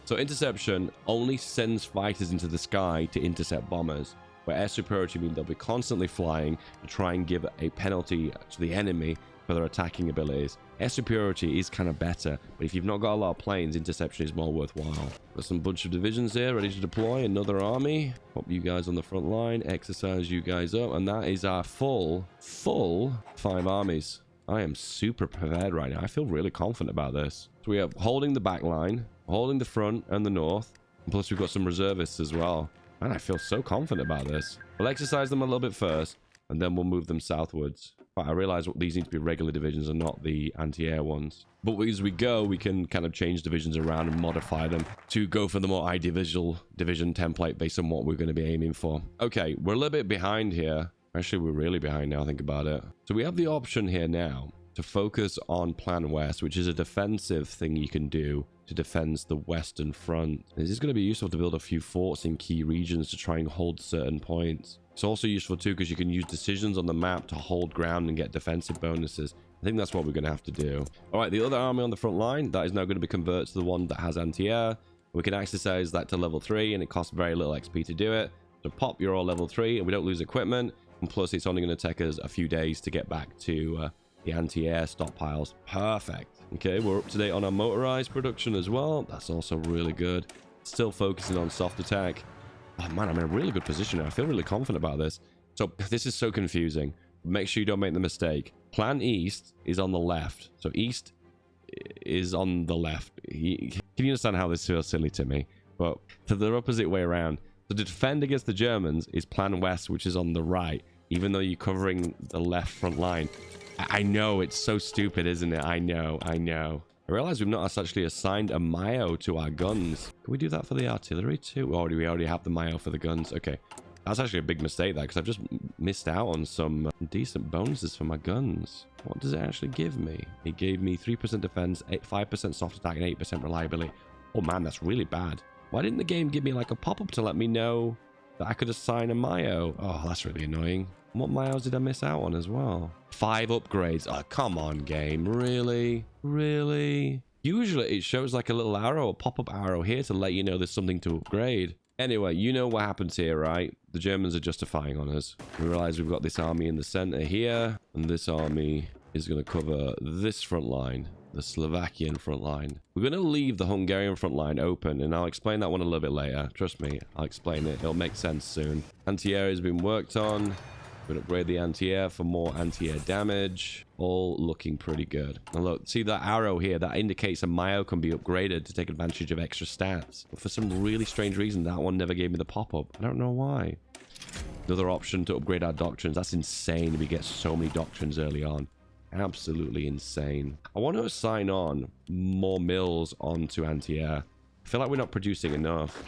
So interception only sends fighters into the sky to intercept bombers, where air superiority means they'll be constantly flying to try and give a penalty to the enemy for their attacking abilities. Air superiority is kind of better, but if you've not got a lot of planes, interception is more worthwhile. Got some bunch of divisions here ready to deploy. Another army. Pop you guys on the front line, exercise you guys up, and that is our full 5 armies. I am super prepared right now. I feel really confident about this. So we are holding the back line, holding the front and the north, and plus we've got some reservists as well. And I feel so confident about this. We'll exercise them a little bit first, and then we'll move them southwards. But I realize these need to be regular divisions and not the anti-air ones. But as we go, we can kind of change divisions around and modify them to go for the more individual division template based on what we're going to be aiming for. Okay, we're a little bit behind here. Actually, we're really behind now, think about it. So we have the option here now to focus on Plan West, which is a defensive thing you can do to defend the western front. This is going to be useful to build a few forts in key regions to try and hold certain points. It's also useful too because you can use decisions on the map to hold ground and get defensive bonuses. I think that's what we're going to have to do. All right, the other army on the front line, that is now going to be converted to the one that has anti-air. We can exercise that to level 3, and it costs very little XP to do it. So pop, you're all level 3, and we don't lose equipment. And plus, it's only going to take us a few days to get back to the anti-air stockpiles. Perfect. Okay, we're up to date on our motorized production as well. That's also really good. Still focusing on soft attack. Oh man, I'm in a really good position now. I feel really confident about this. So this is so confusing. Make sure you don't make the mistake. Plan East is on the left. So East is on the left. Can you understand how this feels silly to me? But to the opposite way around. So to defend against the Germans is Plan West, which is on the right, even though you're covering the left front line. I know, it's so stupid, isn't it? I know. I realize we've not actually assigned a Mayo to our guns. Can we do that for the artillery too? Or do we already have the Mayo for the guns? Okay. That's actually a big mistake there, because I've just missed out on some decent bonuses for my guns. What does it actually give me? It gave me 3% defense, 5% soft attack, and 8% reliability. Oh man, that's really bad. Why didn't the game give me like a pop-up to let me know that I could assign a Mayo? Oh, that's really annoying. What Mayos did I miss out on as well? 5 upgrades. Oh, come on, game. Really? Really? Usually it shows like a little arrow, a pop-up arrow here to let you know there's something to upgrade. Anyway, you know what happens here, right? The Germans are justifying on us. We realize we've got this army in the center here, and this army is going to cover this front line, the Slovakian front line. We're going to leave the Hungarian front line open, and I'll explain that one a little bit later. Trust me, I'll explain it. It'll make sense soon. Anti-air has been worked on. We're going to upgrade the anti-air for more anti-air damage. All looking pretty good. And look, see that arrow here? That indicates a Mayo can be upgraded to take advantage of extra stats. But for some really strange reason, that one never gave me the pop-up. I don't know why. Another option to upgrade our doctrines. That's insane. We get so many doctrines early on. Absolutely insane. I want to assign on more mills onto anti-air. I feel like we're not producing enough.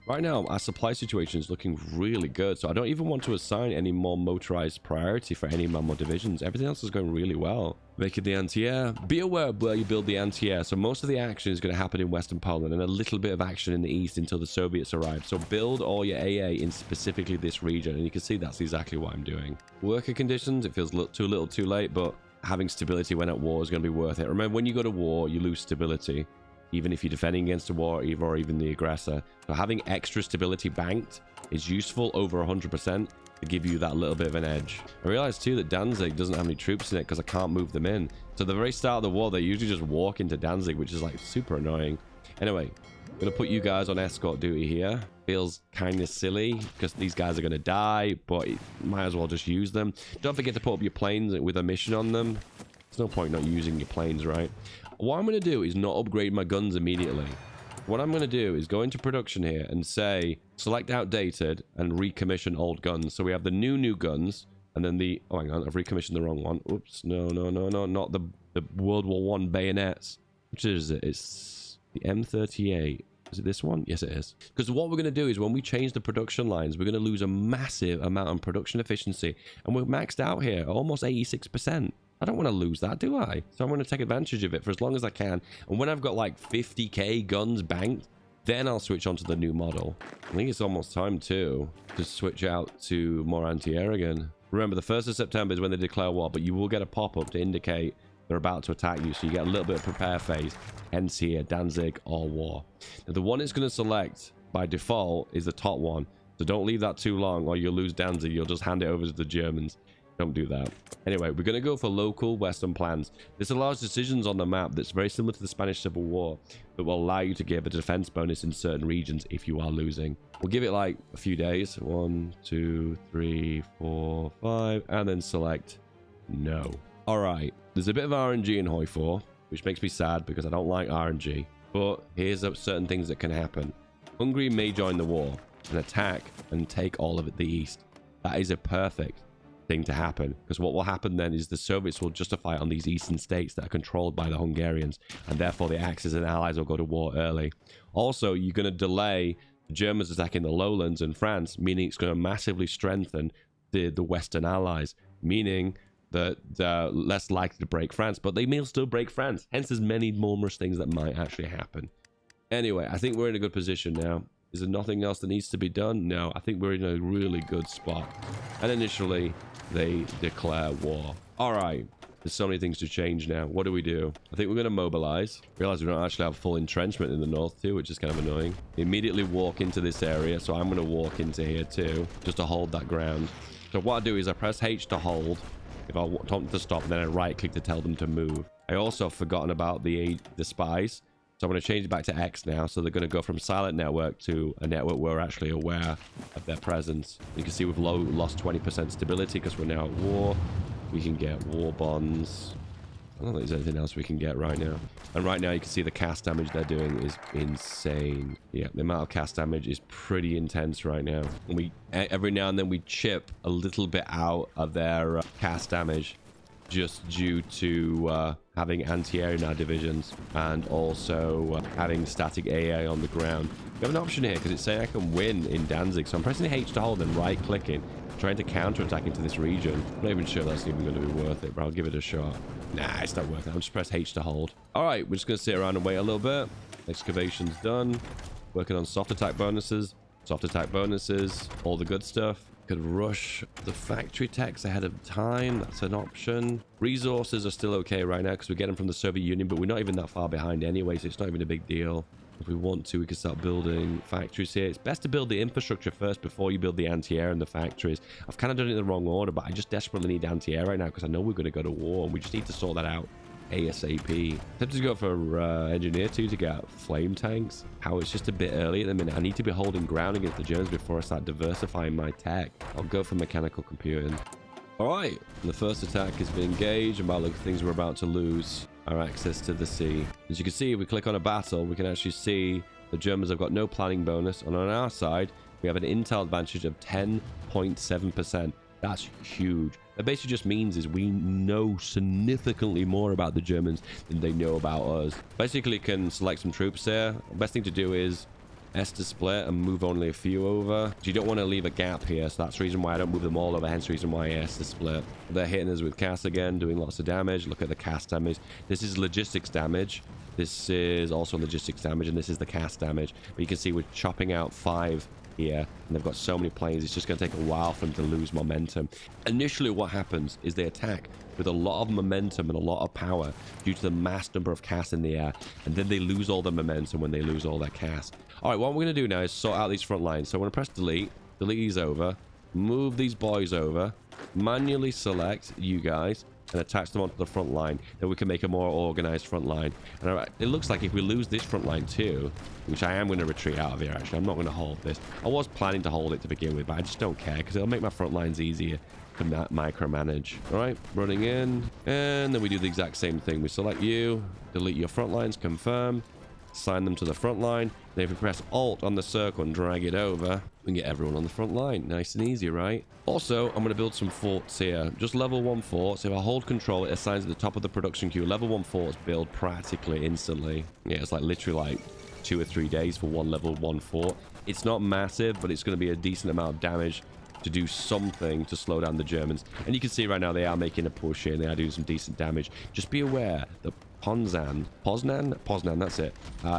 Right now, our supply situation is looking really good, so I don't even want to assign any more motorized priority for any more divisions. Everything else is going really well. Making the anti-air. Be aware of where you build the anti-air. So most of the action is going to happen in Western Poland and a little bit of action in the east until the Soviets arrive. So build all your AA in specifically this region, and you can see that's exactly what I'm doing. Worker conditions, it feels too little too late, but having stability when at war is going to be worth it. Remember, when you go to war, you lose stability. Even if you're defending against a war or even the aggressor. So having extra stability banked is useful over 100% to give you that little bit of an edge. I realized too that Danzig doesn't have any troops in it because I can't move them in. So at the very start of the war, they usually just walk into Danzig, which is like super annoying. Anyway, I'm going to put you guys on escort duty here. Feels kind of silly because these guys are going to die, but might as well just use them. Don't forget to put up your planes with a mission on them. There's no point not using your planes, right? What I'm going to do is not upgrade my guns immediately. What I'm going to do is go into production here and say, select outdated and recommission old guns. So we have the new guns, and then the... Oh, hang on, I've recommissioned the wrong one. Oops, no, not the World War I bayonets. Which is it? It's the M38. Is it this one? Yes, it is. Because what we're going to do is when we change the production lines, we're going to lose a massive amount of production efficiency. And we're maxed out here, almost 86%. I don't want to lose that, do I? So I'm going to take advantage of it for as long as I can. And when I've got like 50k guns banked, then I'll switch on to the new model. I think it's almost time too to switch out to more anti-air again. Remember, the 1st of September is when they declare war, but you will get a pop-up to indicate they're about to attack you, so you get a little bit of prepare phase. Hence here, Danzig or war. Now, the one it's going to select by default is the top one, so don't leave that too long or you'll lose Danzig. You'll just hand it over to the Germans. Don't do that. Anyway, we're going to go for local Western plans. This allows decisions on the map that's very similar to the Spanish Civil War, that will allow you to give a defense bonus in certain regions if you are losing. We'll give it like a few days. 1, 2, 3, 4, 5, and then select no. All right. There's a bit of RNG in Hoi 4, which makes me sad because I don't like RNG. But here's certain things that can happen. Hungary may join the war and attack and take all of the east. That is a perfect thing to happen, because what will happen then is the Soviets will justify on these eastern states that are controlled by the Hungarians, and therefore the Axis and allies will go to war early. Also, you're going to delay the Germans attacking the lowlands and France, meaning it's going to massively strengthen the Western allies, meaning that they're less likely to break France, but they may still break France. Hence, there's many numerous things that might actually happen. Anyway, I think we're in a good position now. Is there nothing else that needs to be done? No, I think we're in a really good spot. And initially, they declare war. All right, there's so many things to change now. What do we do? I think we're going to mobilize. Realize we don't actually have full entrenchment in the north too, which is kind of annoying. Immediately walk into this area, so I'm going to walk into here too, just to hold that ground. So what I do is I press H to hold. If I want them to stop, then I right click to tell them to move. I also have forgotten about the spies. So I'm going to change it back to X now. So they're going to go from silent network to a network where we're actually aware of their presence. You can see we've lost 20% stability because we're now at war. We can get war bonds. I don't think there's anything else we can get right now. And right now you can see the cast damage they're doing is insane. Yeah, the amount of cast damage is pretty intense right now. And we every now and then we chip a little bit out of their cast damage, just due to having anti-air in our divisions and also having static AA on the ground. We have an option here because it's saying I can win in Danzig. So I'm pressing H to hold and right-clicking, trying to counter-attack into this region. I'm not even sure that's even going to be worth it, but I'll give it a shot. Nah, it's not worth it. I'll just press H to hold. All right, we're just going to sit around and wait a little bit. Excavation's done. Working on soft attack bonuses. Soft attack bonuses. All the good stuff. Could rush the factory techs ahead of time. That's an option. Resources are still okay right now because we get them from the Soviet Union, but we're not even that far behind anyway, so it's not even a big deal. If we want to, we can start building factories here. It's best to build the infrastructure first before you build the anti-air and the factories. I've kind of done it in the wrong order, but I just desperately need anti-air right now because I know we're going to go to war and we just need to sort that out ASAP. Tempted to go for engineer 2 to get flame tanks. How it's just a bit early at the minute. I need to be holding ground against the Germans before I start diversifying my tech. I'll go for mechanical computing. All right, the first attack has been engaged, and by the look of things, we're about to lose our access to the sea. As you can see, if we click on a battle, we can actually see the Germans have got no planning bonus, and on our side, we have an intel advantage of 10.7%. That's huge. That basically just means is we know significantly more about the Germans than they know about us. Basically, can select some troops here. The best thing to do is S to split and move only a few over. So you don't want to leave a gap here, so that's the reason why I don't move them all over, hence the reason why S to split. They're hitting us with cast again, doing lots of damage. Look at the cast damage. This is logistics damage. This is also logistics damage, and this is the cast damage. But you can see we're chopping out 5 here, and they've got so many planes, it's just going to take a while for them to lose momentum. Initially, what happens is they attack with a lot of momentum and a lot of power due to the mass number of casts in the air, and then they lose all the momentum when they lose all their cast. All right, what we're going to do now is sort out these front lines. So I'm going to press delete these over, move these boys over, manually select you guys, and attach them onto the front line, then we can make a more organized front line. And it looks like if we lose this front line too, which I am going to retreat out of here, actually. I'm not going to hold this. I was planning to hold it to begin with, but I just don't care because it'll make my front lines easier to micromanage. All right, running in, and then we do the exact same thing. We select you, delete your front lines, confirm, assign them to the front line. Then if we press Alt on the circle and drag it over, we can get everyone on the front line. Nice and easy, right? Also, I'm going to build some forts here. Just level 1 forts. If I hold control, it assigns at the top of the production queue. Level 1 forts build practically instantly. Yeah, it's like literally like 2 or 3 days for one level 1 fort. It's not massive, but it's going to be a decent amount of damage to do something to slow down the Germans. And you can see right now they are making a push here and they are doing some decent damage. Just be aware that Poznan, that's it,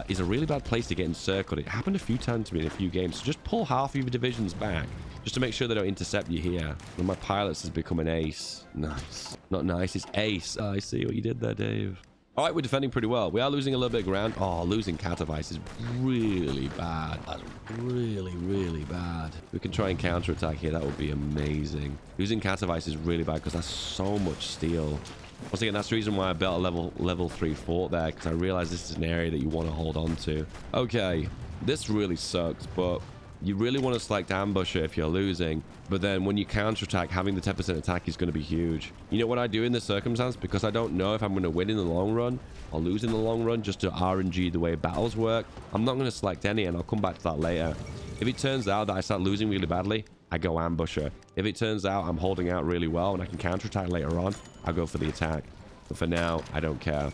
is a really bad place to get encircled. It happened a few times to me in a few games. So just pull half of your divisions back just to make sure they don't intercept you here. One of my pilots has become an ace. Nice. Not nice, it's ace. Oh, I see what you did there, Dave. All right, we're defending pretty well. We are losing a little bit of ground. Oh, losing Katowice is really bad. That's really, really bad. We can try and counterattack here. That would be amazing. Losing Katowice is really bad because that's so much steel. Once again, that's the reason why I built a level 3 fort there, because I realized this is an area that you want to hold on to. Okay, this really sucks, but you really want to select ambusher if you're losing. But then when you counterattack, having the 10% attack is going to be huge. You know what I do in this circumstance? Because I don't know if I'm going to win in the long run or lose in the long run, just to RNG the way battles work, I'm not going to select any, and I'll come back to that later. If it turns out that I start losing really badly, I go ambusher. If it turns out I'm holding out really well and I can counterattack later on, I'll go for the attack. But for now, I don't care.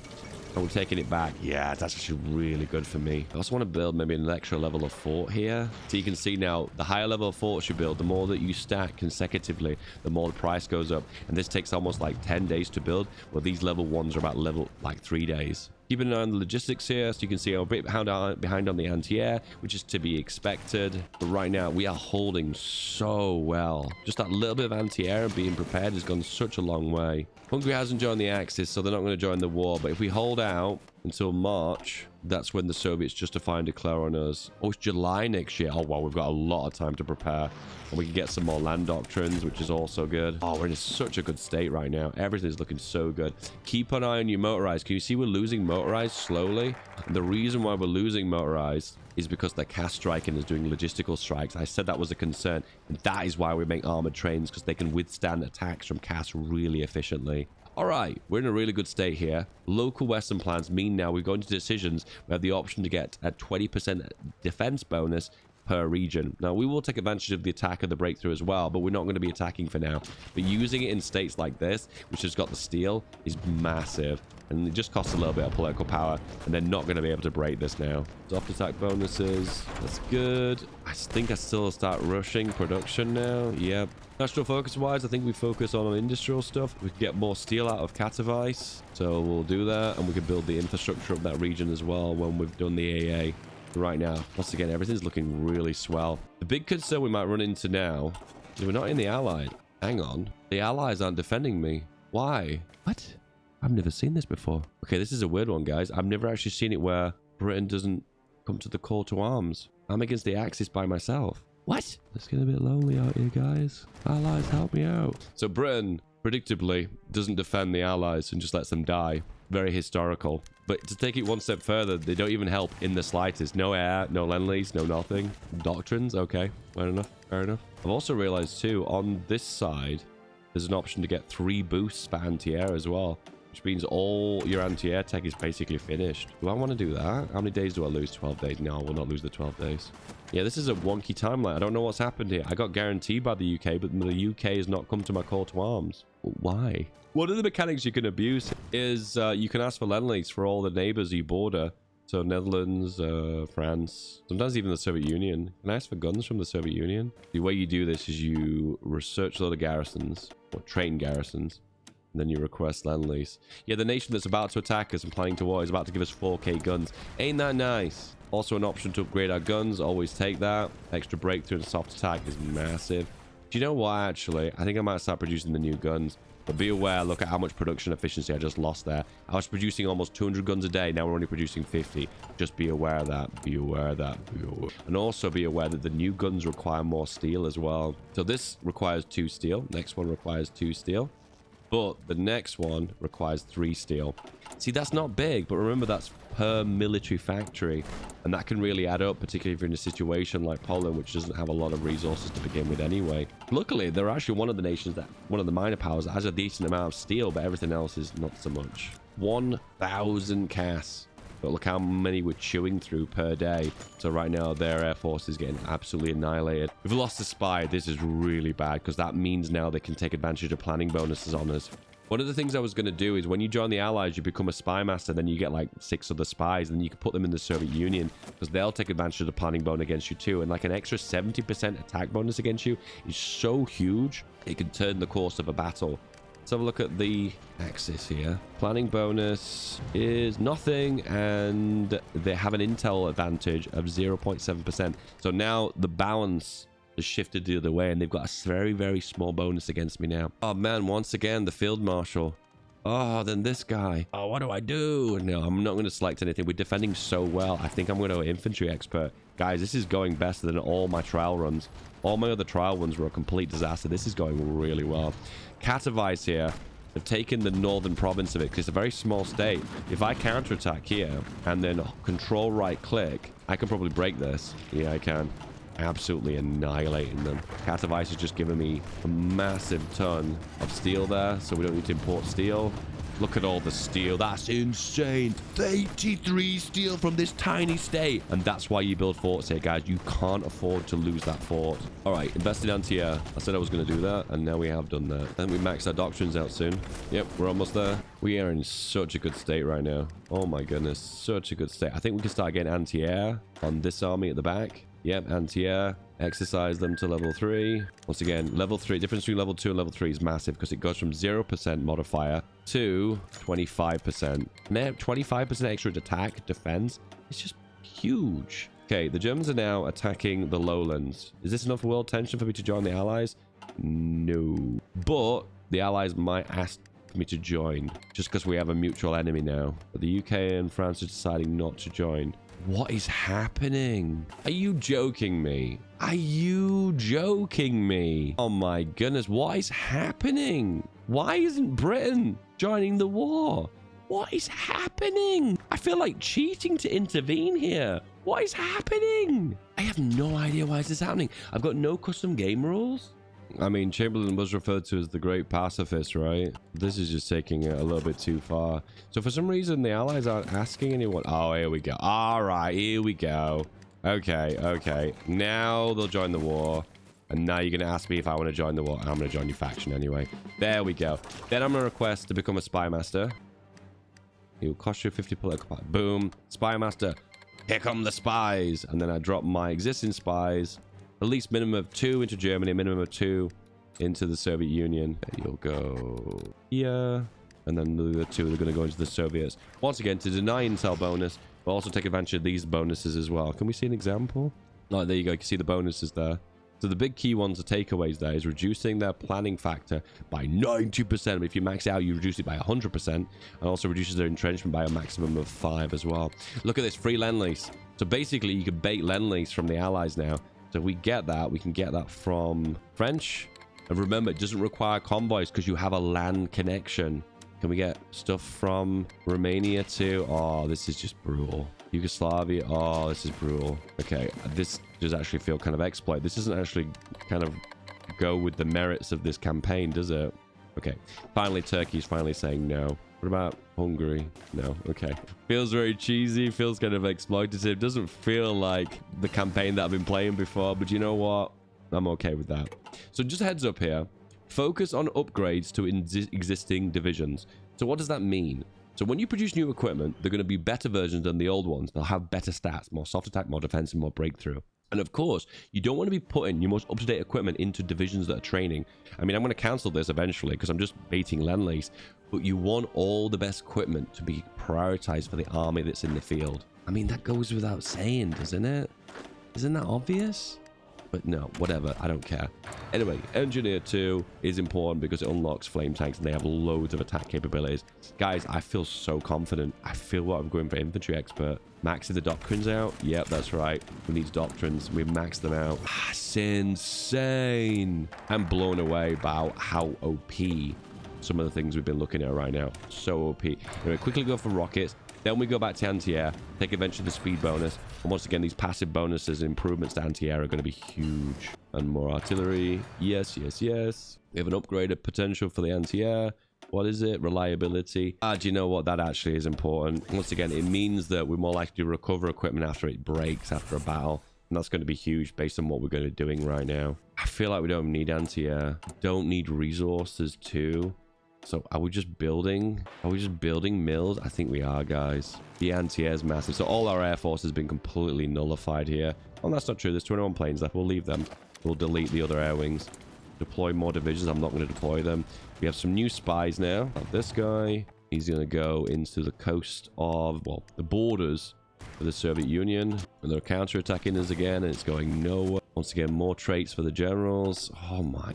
And we're taking it back. Yeah, that's actually really good for me. I also want to build maybe an extra level of fort here. So you can see now, the higher level of forts you build, the more that you stack consecutively, the more the price goes up. And this takes almost like 10 days to build. Well, these level 1s are about level like 3 days. Keeping an eye on the logistics here, so you can see I'm a bit behind on the anti-air, which is to be expected. But right now, we are holding so well. Just that little bit of anti-air and being prepared has gone such a long way. Hungary hasn't joined the Axis, so they're not going to join the war. But if we hold out until March, that's when the Soviets justify and declare on us. Oh, it's July next year. Oh, wow, we've got a lot of time to prepare. And we can get some more land doctrines, which is also good. Oh, we're in such a good state right now. Everything's looking so good. Keep an eye on your motorized. Can you see we're losing motorized slowly? And the reason why we're losing motorized is because the CAS striking is doing logistical strikes. I said that was a concern. And that is why we make armored trains, because they can withstand attacks from CAS really efficiently. All right, we're in a really good state here. Local Western plans mean now we go into decisions. We have the option to get a 20% defense bonus per region. Now, we will take advantage of the attack and the breakthrough as well, but we're not going to be attacking for now. But using it in states like this, which has got the steel, is massive. And it just costs a little bit of political power, and they're not going to be able to break this now. Soft attack bonuses, that's good. I think I still start rushing production now. Yep. National focus wise, I think we focus on industrial stuff. We can get more steel out of Katowice, so we'll do that, and we can build the infrastructure of that region as well when we've done the AA. Right now, once again, everything's looking really swell. The big concern we might run into now is we're not in the Allied. Hang on, the Allies aren't defending me. Why? What? I've never seen this before. Okay, this is a weird one, guys. I've never actually seen it where Britain doesn't come to the call to arms. I'm against the Axis by myself. What? It's getting a bit lonely out here, guys. Allies, help me out. So Britain, predictably, doesn't defend the Allies and just lets them die. Very historical. But to take it one step further, they don't even help in the slightest. No air, no lend-lease, no nothing. Doctrines, okay. Fair enough, fair enough. I've also realized too, on this side, there's an option to get 3 boosts for anti-air as well. Which means all your anti-air tech is basically finished. Do I want to do that? How many days do I lose? 12 days. No, I will not lose the 12 days. Yeah, this is a wonky timeline. I don't know what's happened here. I got guaranteed by the UK, but the UK has not come to my call to arms. Why? One of the mechanics you can abuse is you can ask for lend-lease for all the neighbors you border. So Netherlands, France, sometimes even the Soviet Union. Can I ask for guns from the Soviet Union? The way you do this is you research a lot of garrisons, or train garrisons. And then you request lend-lease. Yeah, the nation that's about to attack us and planning to war is about to give us 4K guns. Ain't that nice? Also an option to upgrade our guns. Always take that. Extra breakthrough and soft attack is massive. Do you know what, actually? I think I might start producing the new guns. But be aware, look at how much production efficiency I just lost there. I was producing almost 200 guns a day. Now we're only producing 50. Just be aware of that. Be aware of that. Be aware. And also be aware that the new guns require more steel as well. So this requires 2 steel. Next one requires 2 steel. But the next one requires 3 steel. See, that's not big, but remember that's per military factory. And that can really add up, particularly if you're in a situation like Poland, which doesn't have a lot of resources to begin with anyway. Luckily, they're actually one of the nations that, one of the minor powers that has a decent amount of steel, but everything else is not so much. 1,000 CAS. But look how many we're chewing through per day. So right now, their air force is getting absolutely annihilated. We've lost a spy. This is really bad because that means now they can take advantage of planning bonuses on us. One of the things I was going to do is when you join the Allies, you become a spy master. Then you get like 6 other spies. And then you can put them in the Soviet Union because they'll take advantage of the planning bonus against you too. And like an extra 70% attack bonus against you is so huge. It can turn the course of a battle. Let's have a look at the axis here. Planning bonus is nothing, and they have an intel advantage of 0.7%. So now the balance has shifted the other way, and they've got a very, very small bonus against me now. Oh man, once again, the field marshal. Oh, then this guy. Oh, what do I do? No, I'm not going to select anything. We're defending so well. I think I'm going to go infantry expert. Guys, this is going better than all my trial runs. All my other trial ones were a complete disaster. This is going really well. Katowice here have taken the northern province of it because it's a very small state. If I counterattack here and then control right click, I can probably break this. Yeah, I can. Absolutely annihilating them. Katowice has just given me a massive ton of steel there, so we don't need to import steel. Look at all the steel. That's insane. 83 steel from this tiny state. And that's why you build forts here, guys. You can't afford to lose that fort. All right, invested anti-air. I said I was going to do that, and now we have done that. And we max our doctrines out soon. Yep, we're almost there. We are in such a good state right now. Oh my goodness, such a good state. I think we can start getting anti-air on this army at the back. Yep, anti-air. Exercise them to level 3. Once again, level 3. Difference between level 2 and level 3 is massive because it goes from 0% modifier to 25%. Now, 25% extra attack, defense. It's just huge. Okay, the Germans are now attacking the lowlands. Is this enough world tension for me to join the Allies? No. But the Allies might ask me to join just because we have a mutual enemy now. But the UK and France are deciding not to join. What is happening? Are you joking me? Are you joking me? Oh my goodness, what is happening? Why isn't Britain joining the war? What is happening? I feel like cheating to intervene here. What is happening? I have no idea why this is happening. I've got no custom game rules. I mean, Chamberlain was referred to as the great pacifist, right? This is just taking it a little bit too far. So for some reason, the Allies aren't asking anyone. Oh, here we go. All right, here we go. Okay, okay. Now they'll join the war. And now you're going to ask me if I want to join the war. I'm going to join your faction anyway. There we go. Then I'm going to request to become a spy master. It will cost you 50 political power. Boom. Spy master. Here come the spies. And then I drop my existing spies. At least minimum of 2 into Germany, minimum of 2 into the Soviet Union. There you'll go here. And then the other 2 are going to go into the Soviets. Once again, to deny intel bonus, but also take advantage of these bonuses as well. Can we see an example? Oh, there you go. You can see the bonuses there. So the big key ones, the takeaways there, is reducing their planning factor by 90%. But if you max it out, you reduce it by 100%. And also reduces their entrenchment by a maximum of 5 as well. Look at this, free Lend-Lease. So basically, you can bait Lend-Lease from the Allies now. So if we get that, we can get that from French. And remember, it doesn't require convoys because you have a land connection. Can we get stuff from Romania too? Oh, this is just brutal. Yugoslavia. Oh, this is brutal. Okay, this does actually feel kind of exploit. This doesn't actually kind of go with the merits of this campaign, does it? Okay, finally, Turkey's finally saying no. What about Hungary? No. Okay. Feels very cheesy. Feels kind of exploitative. Doesn't feel like the campaign that I've been playing before. But you know what? I'm okay with that. So just a heads up here. Focus on upgrades to existing divisions. So what does that mean? So when you produce new equipment, they're going to be better versions than the old ones. They'll have better stats, more soft attack, more defense, and more breakthrough. And of course, you don't want to be putting your most up-to-date equipment into divisions that are training. I mean, I'm going to cancel this eventually because I'm just baiting Lend-Lease. But you want all the best equipment to be prioritized for the army that's in the field. I mean, that goes without saying, doesn't it? Isn't that obvious? But no, whatever. I don't care. Anyway, Engineer 2 is important because it unlocks flame tanks and they have loads of attack capabilities. Guys, I feel so confident. I feel what I'm going for infantry expert. Maxing the doctrines out? Yep, that's right. With these doctrines, we max them out. That's insane. I'm blown away about how OP some of the things we've been looking at right now. So OP. Anyway, quickly go for rockets. Then we go back to anti-air, take advantage of the speed bonus. And once again, these passive bonuses and improvements to anti-air are going to be huge. And more artillery. Yes, yes, yes. We have an upgraded potential for the anti-air. What is it? Reliability. Do you know what? That actually is important. Once again, it means that we're more likely to recover equipment after it breaks after a battle. And that's going to be huge based on what we're going to be doing right now. I feel like we don't need anti-air. Don't need resources too. So are we just building? Are we just building mills? I think we are, guys. The anti-air is massive. So all our air force has been completely nullified here. Oh, that's not true. There's 21 planes left. We'll leave them. We'll delete the other air wings. Deploy more divisions. I'm not going to deploy them. We have some new spies now. This guy, he's going to go into the coast of, well, the borders of the Soviet Union. And they're counterattacking us again, and it's going nowhere. Once again, more traits for the generals. Oh my.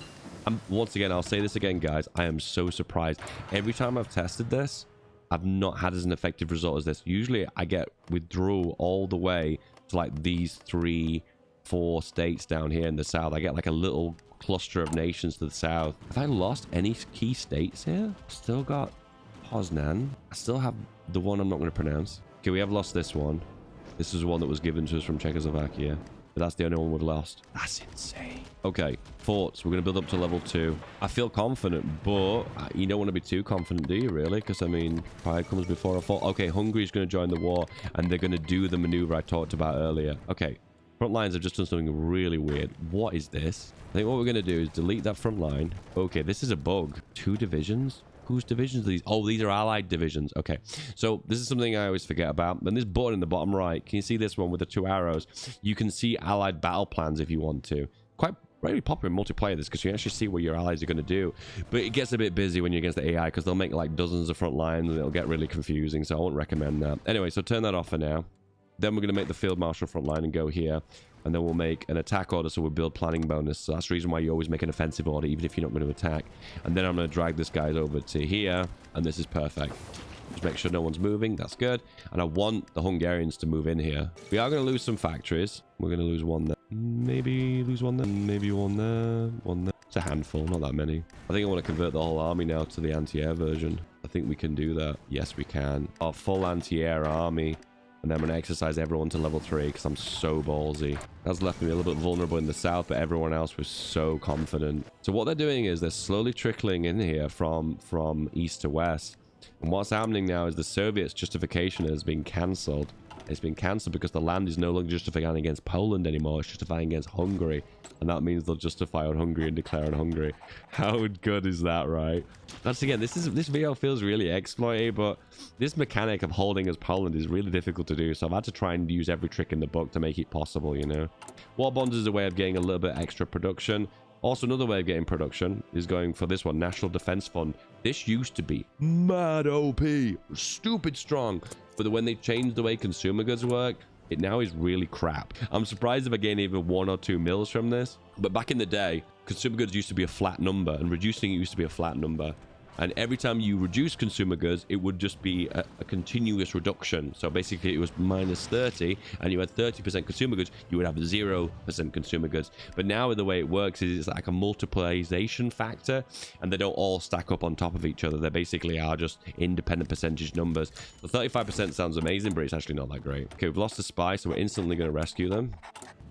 Once again, I'll say this again, guys. I am so surprised. Every time I've tested this, I've not had as an effective result as this. Usually, I get withdrawal all the way to like these 3, 4 states down here in the south. I get like a little cluster of nations to the south. Have I lost any key states here? Still got Poznan. I still have the one I'm not going to pronounce. Okay, we have lost this one. This is one that was given to us from Czechoslovakia. But that's the only one we've lost. That's insane. Okay, forts. We're going to build up to level 2. I feel confident, but you don't want to be too confident, do you, really? Because, I mean, pride comes before a fall. Okay, Hungary's going to join the war, and they're going to do the maneuver I talked about earlier. Okay, front lines have just done something really weird. What is this? I think what we're going to do is delete that front line. Okay, this is a bug. 2 divisions? Whose divisions are these? Oh, these are allied divisions. Okay, so this is something I always forget about. And this button in the bottom right, can you see this one with the 2 arrows? You can see allied battle plans if you want to. Quite very popular in multiplayer, this, because you actually see what your allies are going to do. But it gets a bit busy when you're against the AI, because they'll make like dozens of front lines and it'll get really confusing. So I won't recommend that. Anyway, so turn that off for now. Then we're going to make the field marshal front line and go here. And then we'll make an attack order, so we'll build planning bonus. So that's the reason why you always make an offensive order, even if you're not going to attack. And then I'm going to drag this guy over to here, and this is perfect. Just make sure no one's moving. That's good. And I want the Hungarians to move in here. We are going to lose some factories. We're going to lose one there. Maybe lose one there. Maybe one there. One there. It's a handful, not that many. I think I want to convert the whole army now to the anti-air version. I think we can do that. Yes, we can. Our full anti-air army. And then I'm going to exercise everyone to level 3 because I'm so ballsy. That's left me a little bit vulnerable in the south, but everyone else was so confident. So what they're doing is they're slowly trickling in here from east to west. And what's happening now is the Soviets' justification has been cancelled. It's been cancelled because the land is no longer justifying against Poland anymore. It's justifying against Hungary. And that means they'll justify on Hungary and declare on Hungary. How good is that, right? That's again, this video feels really exploity, but this mechanic of holding as Poland is really difficult to do. So I've had to try and use every trick in the book to make it possible, you know. War bonds is a way of getting a little bit extra production. Also, another way of getting production is going for this one, National Defense Fund. This used to be mad OP, stupid strong. But when they changed the way consumer goods work, it now is really crap. I'm surprised if I gain even 1 or 2 mils from this. But back in the day, consumer goods used to be a flat number, and reducing it used to be a flat number. And every time you reduce consumer goods, it would just be a continuous reduction. So basically, it was minus 30, and you had 30% consumer goods, you would have 0% consumer goods. But now the way it works is it's like a multiplication factor, and they don't all stack up on top of each other. They basically are just independent percentage numbers. So 35% sounds amazing, but it's actually not that great. Okay, we've lost a spy, so we're instantly going to rescue them.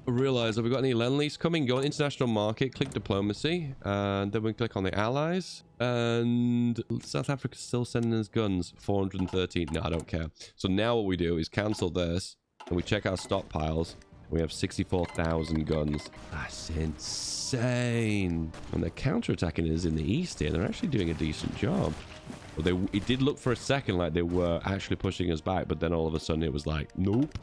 Realize, have we got any lend-lease coming? Go on international market, click diplomacy, and then we click on the allies. And South Africa's still sending us guns. 413. No, I don't care. So now what we do is cancel this, and we check our stockpiles. We have 64,000 guns. That's insane. And they're counterattacking us in the east here. They're actually doing a decent job. Well, it did look for a second like they were actually pushing us back, but then all of a sudden it was like, nope.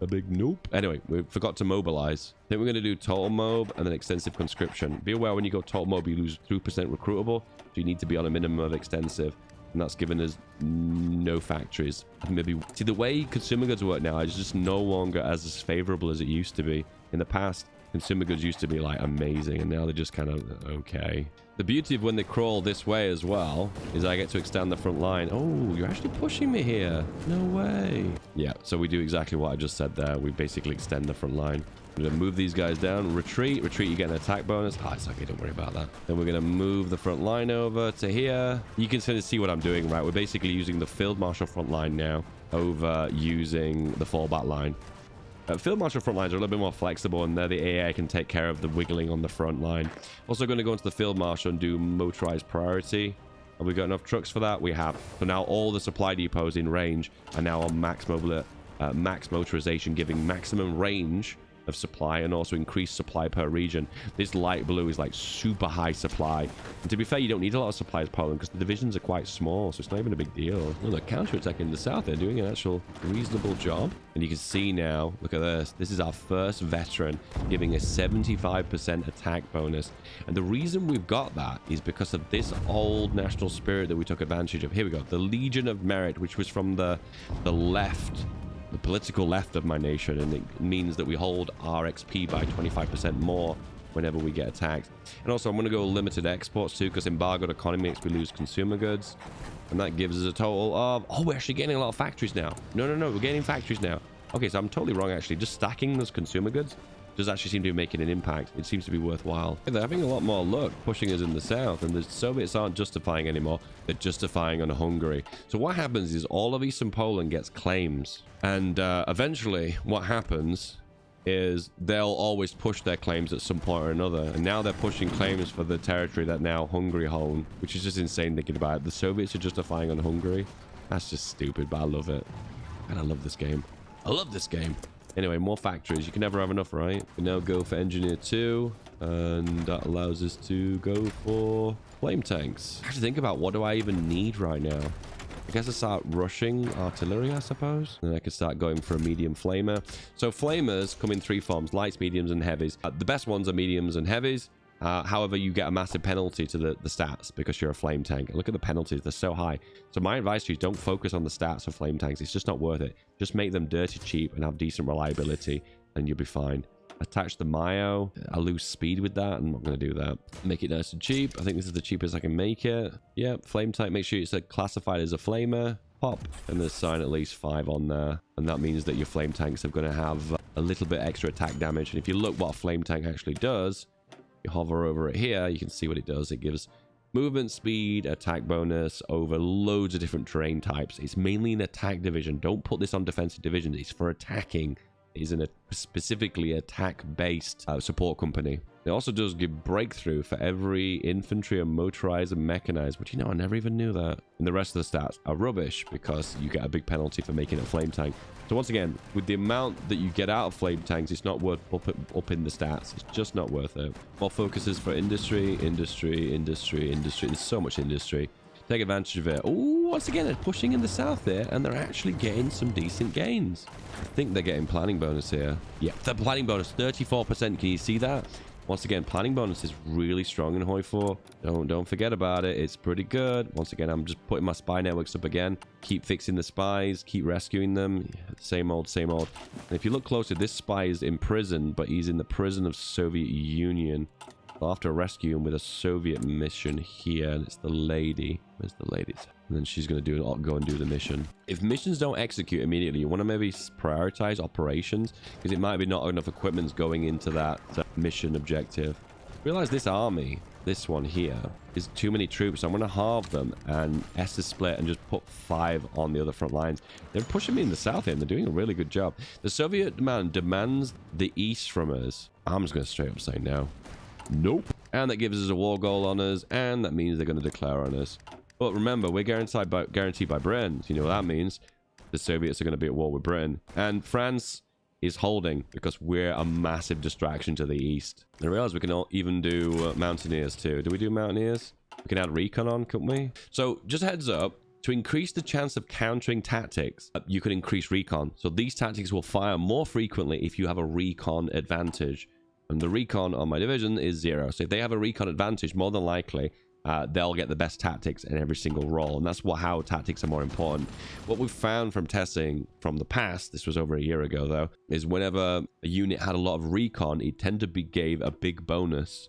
A big nope. Anyway, we forgot to mobilize. I think we're going to do total mob and then extensive conscription. Be aware when you go total mob, you lose 3% recruitable. So you need to be on a minimum of extensive. And that's given us no factories. Maybe see the way consumer goods work now is just no longer as favorable as it used to be. In the past, Consumer goods used to be like amazing, and now they're just kind of okay. The beauty of when they crawl this way as well is I get to extend the front line. Oh, you're actually pushing me here. No way. Yeah, so we do exactly what I just said there. We basically extend the front line. We're going to move these guys down. Retreat. Retreat, you get an attack bonus. Ah, it's okay. Don't worry about that. Then we're going to move the front line over to here. You can sort of see what I'm doing, right? We're basically using the field marshal front line now over using the fallback line. Field marshal front lines are a little bit more flexible, and there the AI can take care of the wiggling on the front line. Also going to go into the field marshal and do motorized priority. Have we got enough trucks for that? We have. So now all the supply depots in range are now on max motorization, giving maximum range of supply and also increased supply per region. This light blue is like super high supply, and to be fair, you don't need a lot of supply as Poland because the divisions are quite small, so it's not even a big deal. Well, the counter-attack in the south, they're doing an actual reasonable job, and you can see now, look at this is our first veteran giving a 75% attack bonus, and the reason we've got that is because of this old national spirit that we took advantage of. Here we go, the Legion of Merit, which was from the left, the political left of my nation, and it means that we hold our XP by 25% more whenever we get attacked. And also I'm going to go limited exports too, because embargoed economy makes we lose consumer goods, and that gives us a total of, oh, we're actually getting a lot of factories now. No, we're getting factories now. Okay, so I'm totally wrong actually. Just stacking those consumer goods does actually seem to be making an impact. It seems to be worthwhile. They're having a lot more luck pushing us in the south, and the Soviets aren't justifying anymore. They're justifying on Hungary. So what happens is all of Eastern Poland gets claims, and eventually what happens is they'll always push their claims at some point or another, and now they're pushing claims for the territory that now Hungary hold, which is just insane thinking about it. The Soviets are justifying on Hungary. That's just stupid, but I love it, and I love this game. I love this game. Anyway, more factories. You can never have enough, right? We now go for engineer 2, and that allows us to go for flame tanks. I have to think about, what do I even need right now? I guess I start rushing artillery, I suppose. And then I can start going for a medium flamer. So flamers come in 3 forms: lights, mediums, and heavies. The best ones are mediums and heavies. However, you get a massive penalty to the stats because you're a flame tank. Look at the penalties, they're so high. So my advice to you, don't focus on the stats of flame tanks. It's just not worth it. Just make them dirty cheap and have decent reliability, and you'll be fine. Attach the Mayo. I lose speed with that. I'm not going to do that. Make it nice and cheap. I think this is the cheapest I can make it. Yep, flame tank. Make sure it's classified as a flamer. Pop. And there's sign at least 5 on there. And that means that your flame tanks are going to have a little bit extra attack damage. And if you look what a flame tank actually does, you hover over it here, you can see what it does. It gives movement speed, attack bonus over loads of different terrain types. It's mainly an attack division. Don't put this on defensive divisions. It's for attacking. It is a specifically attack-based support company. It also does give breakthrough for every infantry and motorized and mechanized, but you know, I never even knew that. And the rest of the stats are rubbish because you get a big penalty for making a flame tank. So once again, with the amount that you get out of flame tanks, it's not worth upping the stats. It's just not worth it. More focuses for industry. There's so much industry. Take advantage of it. Oh, once again, they're pushing in the south there, and they're actually getting some decent gains. I think they're getting planning bonus here. Yeah, the planning bonus, 34%. Can you see that? Once again, planning bonus is really strong in Hoi 4. Don't forget about it. It's pretty good. Once again, I'm just putting my spy networks up again. Keep fixing the spies. Keep rescuing them. Yeah, same old, same old. And if you look closer, this spy is in prison, but he's in the prison of Soviet Union. I'll have to rescue him with a Soviet mission here, and it's the lady. Where's the lady? And then she's going to go and do the mission. If missions don't execute immediately, you want to maybe prioritize operations, because it might be not enough equipment's going into that mission objective. Realize this army, this one here, is too many troops. So I'm going to halve them and S split and just put 5 on the other front lines. They're pushing me in the south here, and they're doing a really good job. The Soviet man demands the east from us. I'm just going to straight up say no. Nope. And that gives us a war goal on us, and that means they're going to declare on us. But remember, we're guaranteed by Britain. You know what that means? The Soviets are going to be at war with Britain. And France is holding because we're a massive distraction to the east. I realize we can even do mountaineers too. Do we do mountaineers? We can add recon on, couldn't we? So just a heads up, to increase the chance of countering tactics, you can increase recon. So these tactics will fire more frequently if you have a recon advantage. And the recon on my division is 0. So if they have a recon advantage, more than likely, they'll get the best tactics in every single role, and that's how tactics are more important. What we've found from testing from the past, this was over a year ago though, is whenever a unit had a lot of recon, it tended to be gave a big bonus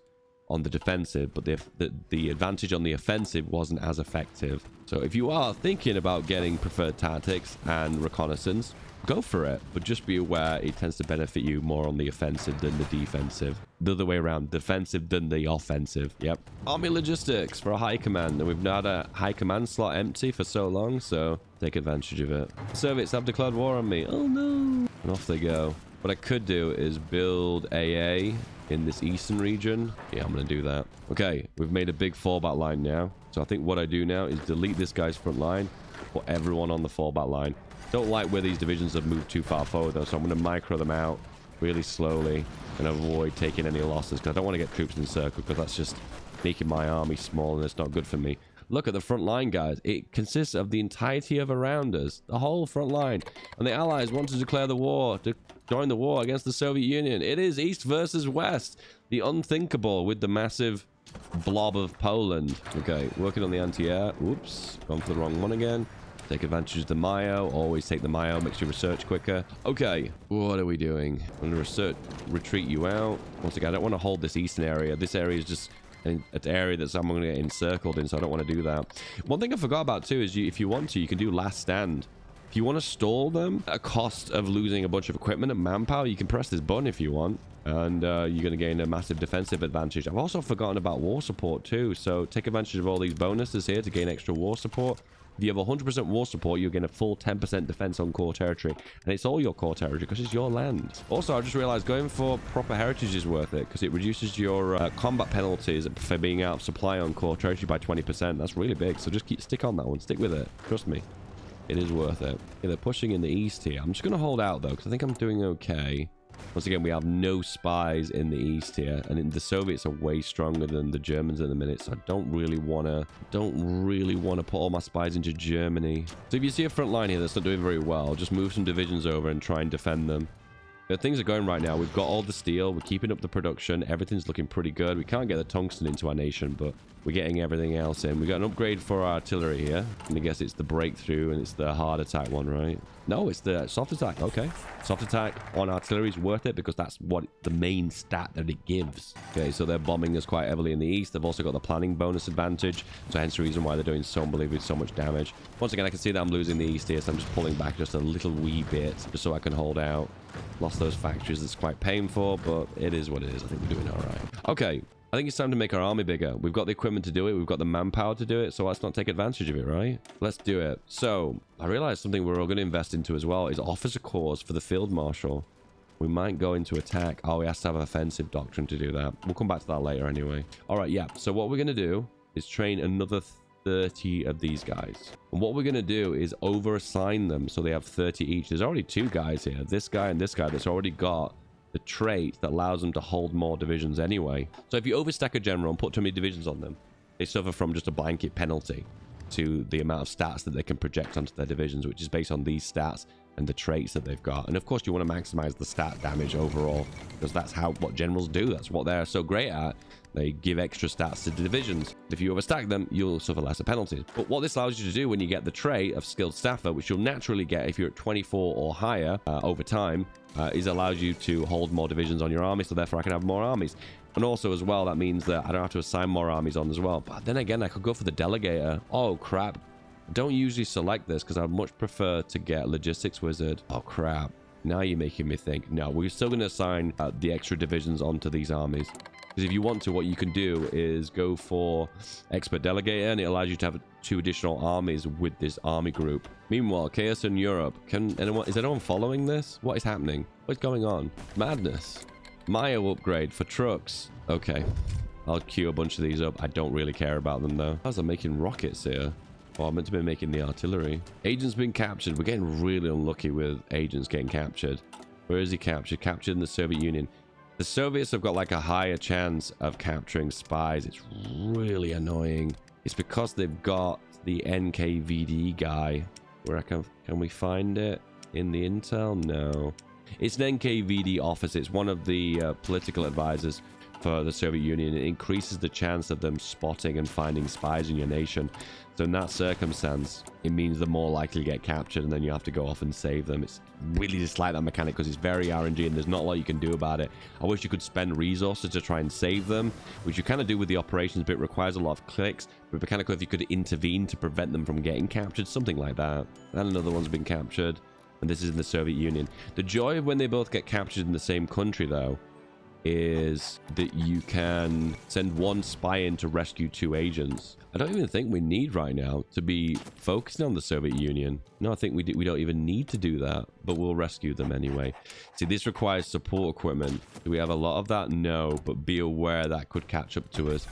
on the defensive, but the advantage on the offensive wasn't as effective. So if you are thinking about getting preferred tactics and reconnaissance, go for it, but just be aware it tends to benefit you more on the offensive than the defensive. The other way around, defensive than the offensive. Yep. Army logistics for a high command, and we've not had a high command slot empty for so long, so take advantage of it. Soviets have declared war on me. Oh no. And off they go. What I could do is build AA in this eastern region. Yeah, I'm gonna do that. Okay, we've made a big fallback line now, so I think what I do now is delete this guy's front line, put everyone on the fallback line. Don't like where these divisions have moved too far forward though, so I'm going to micro them out really slowly and avoid taking any losses, because I don't want to get troops in circle, because that's just making my army small and it's not good for me. Look at the front line, guys. It consists of the entirety of around us, the whole front line, and the Allies want to declare the war, to join the war against the Soviet Union. It is East versus West, the unthinkable with the massive blob of Poland. Okay, working on the anti-air. Oops, gone for the wrong one again. Take advantage of the Mayo. Always take the Mayo. Makes your research quicker. Okay, what are we doing? I'm going to retreat you out. Once again, I don't want to hold this eastern area. This area is just an area that I'm going to get encircled in, so I don't want to do that. One thing I forgot about too is if you want to, you can do last stand. If you want to stall them at a cost of losing a bunch of equipment and manpower, you can press this button if you want, and you're going to gain a massive defensive advantage. I've also forgotten about war support too, so take advantage of all these bonuses here to gain extra war support. If you have 100% war support, you'll get a full 10% defense on core territory, and it's all your core territory because it's your land. Also, I just realized going for proper heritage is worth it, because it reduces your combat penalties for being out of supply on core territory by 20%. That's really big, so just stick on that one. Stick with it. Trust me. It is worth it. Yeah, they're pushing in the east here. I'm just going to hold out, though, because I think I'm doing okay. Once again, we have no spies in the east here, and the Soviets are way stronger than the Germans in the minute, so I don't really want to put all my spies into Germany. So if you see a front line here that's not doing very well, just move some divisions over and try and defend them. Things are going right now. We've got all the steel. We're keeping up the production. Everything's looking pretty good. We can't get the tungsten into our nation, but we're getting everything else in. We got an upgrade for our artillery here. And I guess it's the breakthrough and it's the hard attack one, right? No, it's the soft attack. Okay. Soft attack on artillery is worth it because that's what the main stat that it gives. Okay, so they're bombing us quite heavily in the east. They've also got the planning bonus advantage. So hence the reason why they're doing so unbelievably so much damage. Once again, I can see that I'm losing the east here, so I'm just pulling back just a little wee bit just so I can hold out. Lost those factories. It's quite painful, but it is what it is. I think we're doing all right. Okay, I think it's time to make our army bigger. We've got the equipment to do it. We've got the manpower to do it, so let's not take advantage of it, right? Let's do it. So I realized something we're all going to invest into as well is officer corps for the field marshal. We might go into attack. Oh, we have to have an offensive doctrine to do that. We'll come back to that later anyway. All right, yeah. So what we're going to do is train another 30 of these guys, and what we're going to do is over assign them so they have 30 each. There's already two guys here, this guy and this guy, that's already got the trait that allows them to hold more divisions anyway. So if you overstack a general and put too many divisions on them, they suffer from just a blanket penalty to the amount of stats that they can project onto their divisions, which is based on these stats and the traits that they've got. And of course you want to maximize the stat damage overall, because that's what generals do. That's what they're so great at. They give extra stats to the divisions. If you overstack them, you'll suffer lesser penalties. But what this allows you to do when you get the trait of skilled staffer, which you'll naturally get if you're at 24 or higher over time, is allows you to hold more divisions on your army, so therefore I can have more armies. And also as well, that means that I don't have to assign more armies on as well. But then again, I could go for the delegator. Oh crap. I don't usually select this because I'd much prefer to get logistics wizard. Oh crap. Now you're making me think. No, we're still going to assign the extra divisions onto these armies. Because if you want to, what you can do is go for expert delegator, and it allows you to have 2 additional armies with this army group. Meanwhile, chaos in Europe. Is anyone following this? What is happening? What's going on? Madness. Mayo upgrade for trucks. Okay, I'll queue a bunch of these up. I don't really care about them though. How's I'm making rockets here? Oh, I'm meant to be making the artillery. Agent's been captured. We're getting really unlucky with agents getting captured. Where is he captured? Captured in the Soviet Union. The Soviets have got like a higher chance of capturing spies. It's really annoying. It's because they've got the NKVD guy. Where can we find it? In the intel? No. It's an NKVD officer. It's one of the political advisors for the Soviet Union. It increases the chance of them spotting and finding spies in your nation. So in that circumstance, it means they're more likely to get captured, and then you have to go off and save them. It's really dislike that mechanic because it's very RNG and there's not a lot you can do about it. I wish you could spend resources to try and save them, which you kind of do with the operations, but it requires a lot of clicks. But mechanically, if you could intervene to prevent them from getting captured, something like that. And another one's been captured, and this is in the Soviet Union. The joy of when they both get captured in the same country, though, is that you can send one spy in to rescue 2 agents. I don't even think we need right now to be focusing on the Soviet Union. No, I think we don't even need to do that, but we'll rescue them anyway. See, this requires support equipment. Do we have a lot of that? No, but be aware that could catch up to us.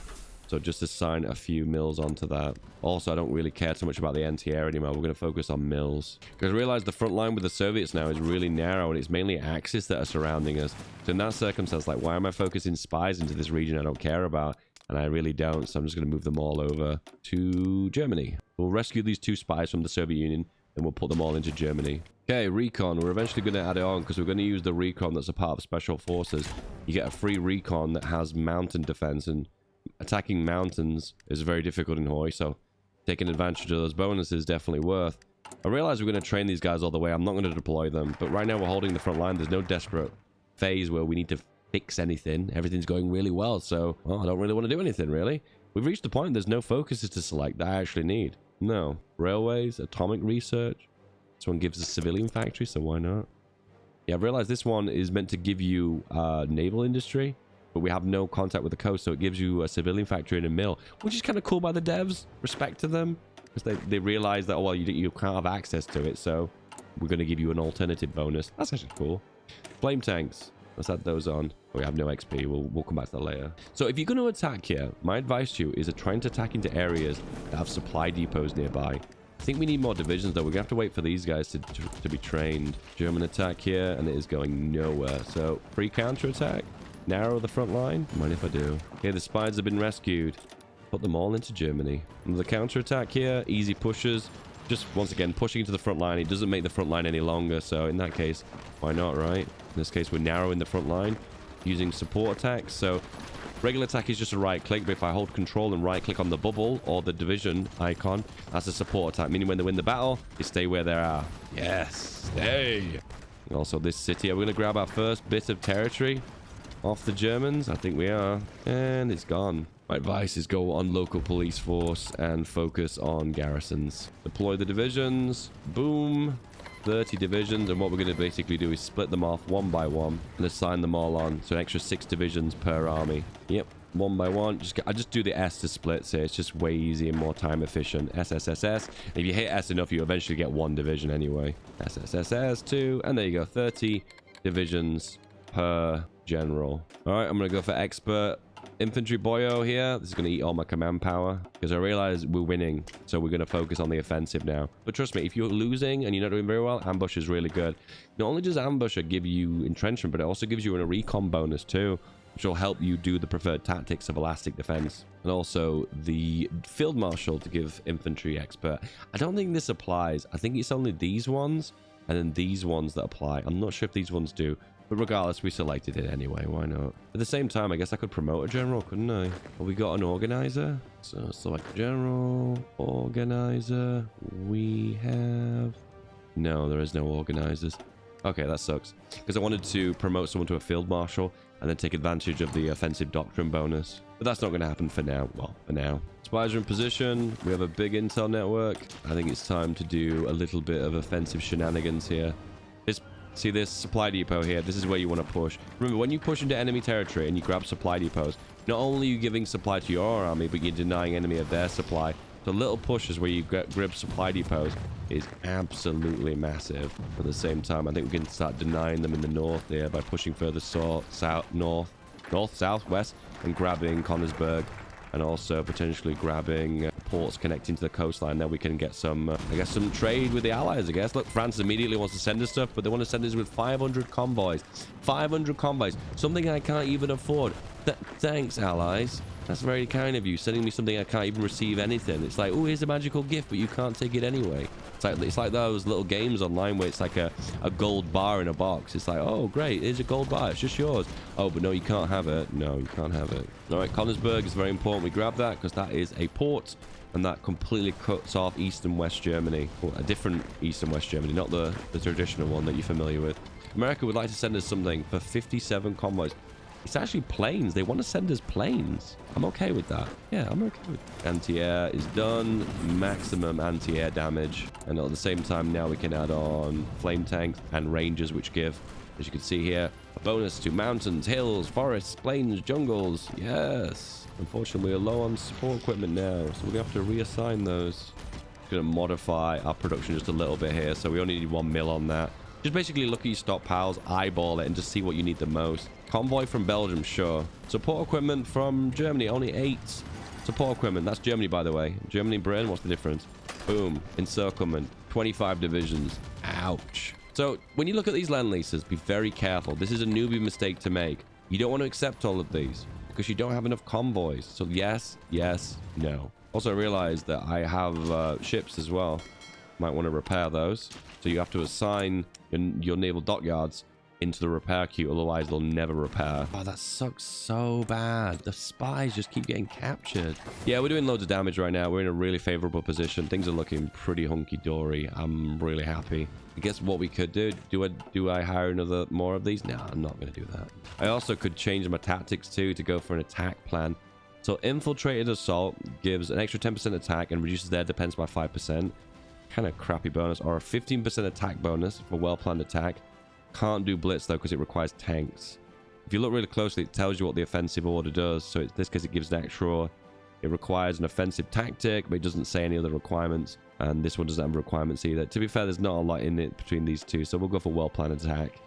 So just assign a few mills onto that. Also, I don't really care too much about the anti-air anymore. We're going to focus on mills. Because I realize the front line with the Soviets now is really narrow, and it's mainly Axis that are surrounding us. So in that circumstance, like, why am I focusing spies into this region I don't care about? And I really don't, so I'm just going to move them all over to Germany. We'll rescue these 2 spies from the Soviet Union, and we'll put them all into Germany. Okay, recon. We're eventually going to add it on because we're going to use the recon that's a part of Special Forces. You get a free recon that has mountain defense, and attacking mountains is very difficult in Hawaii, so taking advantage of those bonuses is definitely worth. I realize we're going to train these guys all the way. I'm not going to deploy them, but right now we're holding the front line. There's no desperate phase where we need to fix anything. Everything's going really well, so I don't really want to do anything, really. We've reached the point there's no focuses to select that I actually need. No. Railways, atomic research. This one gives us civilian factory, so why not? Yeah, I've realized this one is meant to give you naval industry, but we have no contact with the coast, so it gives you a civilian factory and a mill, which is kind of cool by the devs. Respect to them, because they realize that, oh, well, you can't have access to it, so we're going to give you an alternative bonus. That's actually cool. Flame tanks. Let's add those on. We have no XP. We'll come back to that later. So if you're going to attack here, my advice to you is to try and attack into areas that have supply depots nearby. I think we need more divisions, though. We're going to have to wait for these guys to be trained. German attack here, and it is going nowhere. So free counter-attack. Narrow the front line. Mind if I do? Okay, the spies have been rescued. Put them all into Germany. And the counter-attack here. Easy pushes. Just, once again, pushing into the front line. It doesn't make the front line any longer, so in that case, why not, right? In this case, we're narrowing the front line using support attacks. So regular attack is just a right click, but if I hold control and right click on the bubble or the division icon, that's a support attack, meaning when they win the battle, they stay where they are. Yes, stay. And also this city, are we going to grab our first bit of territory off the Germans? I think we are. And it's gone. My advice is go on local police force and focus on garrisons. Deploy the divisions. Boom. 30 divisions, and what we're going to basically do is split them off one by one and assign them all on, so an extra 6 divisions per army. Yep, one by one. I just do the S to split, so it's just way easier and more time efficient. SSSS. If you hit S enough, you eventually get 1 division anyway. SSSS 2, and there you go, 30 divisions per general. All right, I'm going to go for expert infantry boyo here. This is going to eat all my command power because I realize we're winning, so we're going to focus on the offensive now. But trust me, if you're losing and you're not doing very well, ambush is really good. Not only does ambusher give you entrenchment, but it also gives you a recon bonus too, which will help you do the preferred tactics of elastic defense, and also the field marshal to give infantry expert. I don't think this applies. I think it's only these ones and then these ones that apply. I'm not sure if these ones do. But regardless, we selected it anyway. Why not? At the same time, I guess I could promote a general, couldn't I? Well, we got an organizer. So select general, organizer. We have... No, there is no organizers. Okay, that sucks. Because I wanted to promote someone to a field marshal and then take advantage of the offensive doctrine bonus. But that's not going to happen for now. Well, for now. Spies are in position. We have a big intel network. I think it's time to do a little bit of offensive shenanigans here. See this supply depot here? This is where you want to push. Remember, when you push into enemy territory and you grab supply depots, not only are you giving supply to your army, but you're denying enemy of their supply. So little pushes where you grab supply depots is absolutely massive. At the same time, I think we can start denying them in the north there by pushing further north, south, west, and grabbing Konnersberg, and also potentially grabbing ports connecting to the coastline. Then we can get some, I guess, some trade with the allies, I guess. Look, France immediately wants to send us stuff, but they want to send us with 500 convoys. 500 convoys. Something I can't even afford. Thanks, allies. That's very kind of you, sending me something I can't even receive anything. It's like, oh, here's a magical gift, but you can't take it anyway. It's like those little games online where it's like a gold bar in a box. It's like, oh, great, here's a gold bar. It's just yours. Oh, but no, you can't have it. No, you can't have it. All right, Konigsberg is very important. We grab that because that is a port, and that completely cuts off East and West Germany. Well, a different East and West Germany, not the traditional one that you're familiar with. America would like to send us something for 57 convoys. It's actually planes. They want to send us planes. I'm okay with that. Yeah, I'm okay with that. Anti-air is done. Maximum anti-air damage. And at the same time, now we can add on flame tanks and rangers, which give, as you can see here, a bonus to mountains, hills, forests, plains, jungles. Yes. Unfortunately, we're low on support equipment now, so we're going to have to reassign those. Going to modify our production just a little bit here, so we only need 1 mil on that. Just basically look at your stockpiles, eyeball it, and just see what you need the most. Convoy from Belgium, sure. Support equipment from Germany, only 8 support equipment. That's Germany, by the way. Germany, Britain, what's the difference? Boom. Encirclement, 25 divisions. Ouch. So when you look at these land leases, be very careful. This is a newbie mistake to make. You don't want to accept all of these because you don't have enough convoys. So yes, yes, no. Also, I realized that I have ships as well. Might want to repair those. So you have to assign your naval dockyards into the repair queue, otherwise they'll never repair. Oh, that sucks so bad. The spies just keep getting captured. Yeah, we're doing loads of damage right now. We're in a really favorable position. Things are looking pretty hunky-dory. I'm really happy. I guess what we could do I hire more of these? No, I'm not going to do that. I also could change my tactics too to go for an attack plan. So infiltrated assault gives an extra 10% attack and reduces their defense by 5%. Kind of crappy bonus. Or a 15% attack bonus for well-planned attack. Can't do blitz though because it requires tanks. If you look really closely, it tells you what the offensive order does. So in this case, it gives an extra. It requires an offensive tactic, but it doesn't say any other requirements. And this one doesn't have requirements either. To be fair, there's not a lot in it between these two. So we'll go for well-planned attack.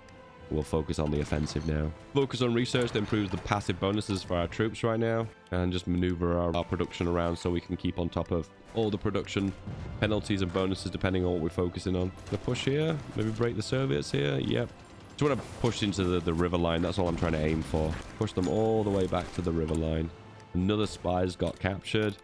We'll focus on the offensive now. Focus on research that improves the passive bonuses for our troops right now. And just maneuver our production around so we can keep on top of all the production penalties and bonuses depending on what we're focusing on. The push here. Maybe break the Soviets here. Yep. Just want to push into the river line. That's all I'm trying to aim for. Push them all the way back to the river line. Another spy's got captured.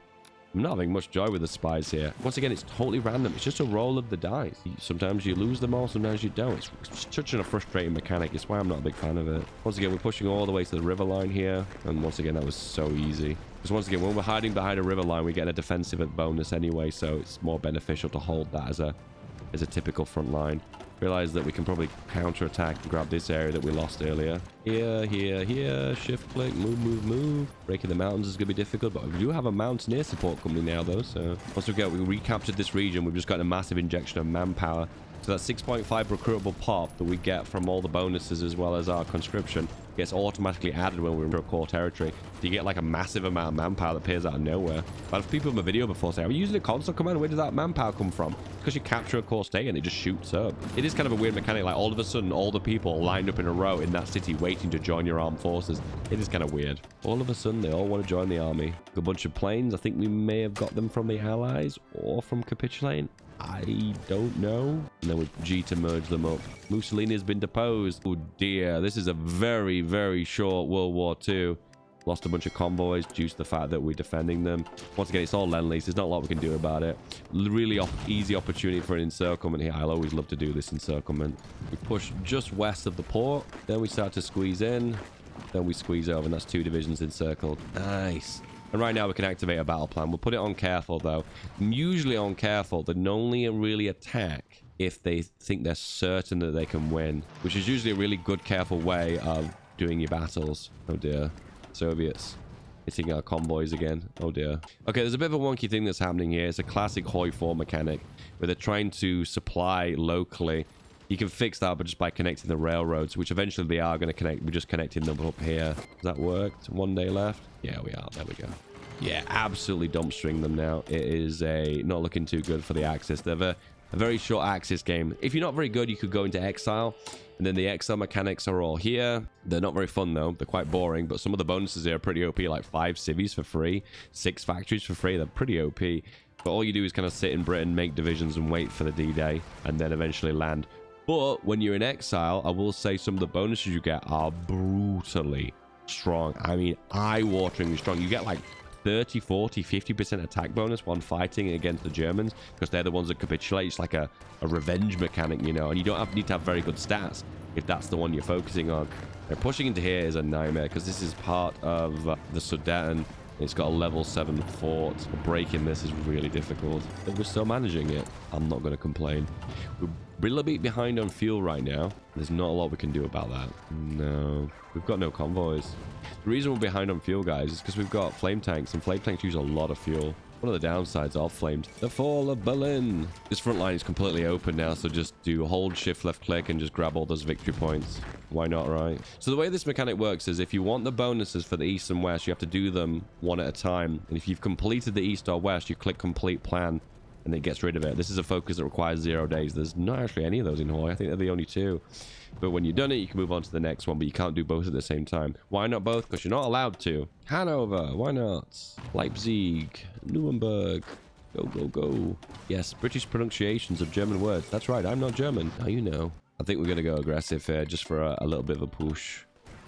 I'm not having much joy with the spies here. Once again, it's totally random. It's just a roll of the dice. Sometimes you lose them all, sometimes you don't. It's such a frustrating mechanic. It's why I'm not a big fan of it. Once again, we're pushing all the way to the river line here. And once again, that was so easy. Because once again, when we're hiding behind a river line, we get a defensive bonus anyway. So it's more beneficial to hold that as a typical front line. Realize that we can probably counter-attack and grab this area that we lost earlier. Here, here, here. Shift click, move, move, move. Breaking the mountains is going to be difficult, but we do have a mountaineer support company now, though. So once we recaptured this region, we've just got a massive injection of manpower. So that 6.5 recruitable pop that we get from all the bonuses as well as our conscription gets automatically added when we're in a core territory. So you get like a massive amount of manpower that appears out of nowhere. But if people in my video before say, are we using a console command? Where does that manpower come from? Because you capture a core state and it just shoots up. It is kind of a weird mechanic. Like all of a sudden, all the people lined up in a row in that city waiting to join your armed forces. It is kind of weird. All of a sudden, they all want to join the army. A bunch of planes. I think we may have got them from the Allies or from capitulating. I don't know. And then with G to merge them up. Mussolini has been deposed. Oh dear. This is a very, very short World War II. Lost a bunch of convoys due to the fact that we're defending them. Once again, it's all Lend-Lease. There's not a lot we can do about it. Really easy opportunity for an encirclement here. I'll always love to do this encirclement. We push just west of the port. Then we start to squeeze in. Then we squeeze over, and that's 2 divisions encircled. Nice. And right now we can activate a battle plan. We'll put it on careful though. Usually on careful, they only really attack if they think they're certain that they can win, which is usually a really good careful way of doing your battles. Oh dear. Soviets hitting our convoys again. Oh dear. Okay, there's a bit of a wonky thing that's happening here. It's a classic Hoi 4 mechanic where they're trying to supply locally. You can fix that but just by connecting the railroads, which eventually they are going to connect. We're just connecting them up here. Has that worked? 1 day left? Yeah, we are. There we go. Yeah, absolutely dumpstering them now. It is not looking too good for the Axis. They're a very short Axis game. If you're not very good, you could go into exile. And then the exile mechanics are all here. They're not very fun, though. They're quite boring. But some of the bonuses here are pretty OP, like 5 cities for free, 6 factories for free. They're pretty OP. But all you do is kind of sit in Britain, make divisions, and wait for the D-Day, and then eventually land. But when you're in exile, I will say some of the bonuses you get are brutally strong. I mean, eye-wateringly strong. You get like 30, 40, 50% attack bonus when fighting against the Germans because they're the ones that capitulate. It's like a revenge mechanic, you know, and you don't need to have very good stats if that's the one you're focusing on. And pushing into here is a nightmare because this is part of the Sudetenland. It's got a level 7 fort. Breaking this is really difficult, but we're still managing it. I'm not going to complain. We're a little bit behind on fuel right now. There's not a lot we can do about that. No, we've got no convoys. The reason we're behind on fuel, guys, is because we've got flame tanks, and flame tanks use a lot of fuel. One of the downsides of flames, the fall of Berlin. This front line is completely open now, so just do hold shift left click and just grab all those victory points. Why not, right? So the way this mechanic works is if you want the bonuses for the east and west, you have to do them one at a time. And if you've completed the east or west, you click complete plan and it gets rid of it. This is a focus that requires 0 days. There's not actually any of those in Hawaii. I think they're the only 2. But when you've done it, you can move on to the next one, but you can't do both at the same time. Why not both? Because you're not allowed to. Hanover, why not? Leipzig, Nuremberg, go, go, go. Yes, British pronunciations of German words. That's right, I'm not German. Now you know. I think we're going to go aggressive here just for a little bit of a push.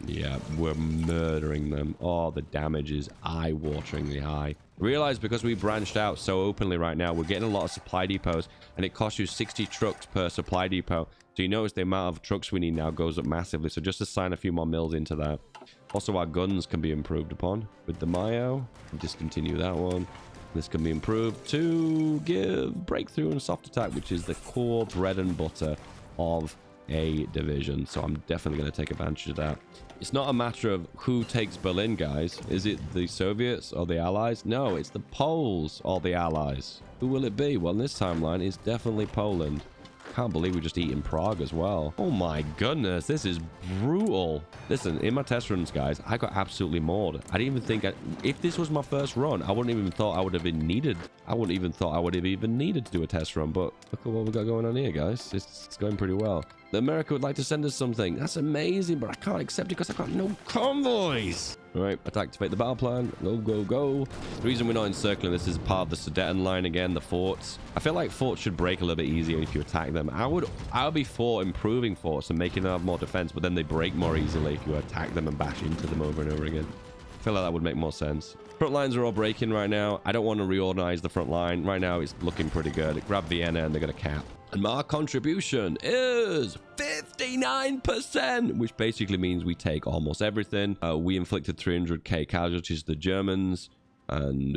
Yeah, we're murdering them. Oh, the damage is eye-wateringly high. Realize because we branched out so openly right now, we're getting a lot of supply depots, and it costs you 60 trucks per supply depot. So you notice the amount of trucks we need now goes up massively. So just assign a few more mills into that. Also, our guns can be improved upon with the Mayo. Discontinue that one. This can be improved to give breakthrough and soft attack, which is the core bread and butter of a division. So I'm definitely going to take advantage of that. It's not a matter of who takes Berlin, guys. Is it the Soviets or the Allies? No, it's the Poles or the Allies. Who will it be? Well, in this timeline, it's definitely Poland. Can't believe we're just eating Prague as well. Oh my goodness, this is brutal. Listen, in my test runs, guys, I got absolutely mauled. I didn't even think if this was my first run, I wouldn't even thought I would have been needed. I wouldn't even thought I would have even needed to do a test run. But look at what we got going on here, guys. It's going pretty well. America would like to send us something. That's amazing, but I can't accept it because I got no convoys. All right, activate the battle plan. Go, go, go. The reason we're not encircling this is part of the Sudetenland line again, the forts. I feel like forts should break a little bit easier if you attack them. I would be for improving forts and making them have more defense, but then they break more easily if you attack them and bash into them over and over again. I feel like that would make more sense. Front lines are all breaking right now. I don't want to reorganize the front line. Right now, it's looking pretty good. Grab Vienna and they're going to cap. And my contribution is 59%, which basically means we take almost everything. We inflicted 300k casualties to the Germans. And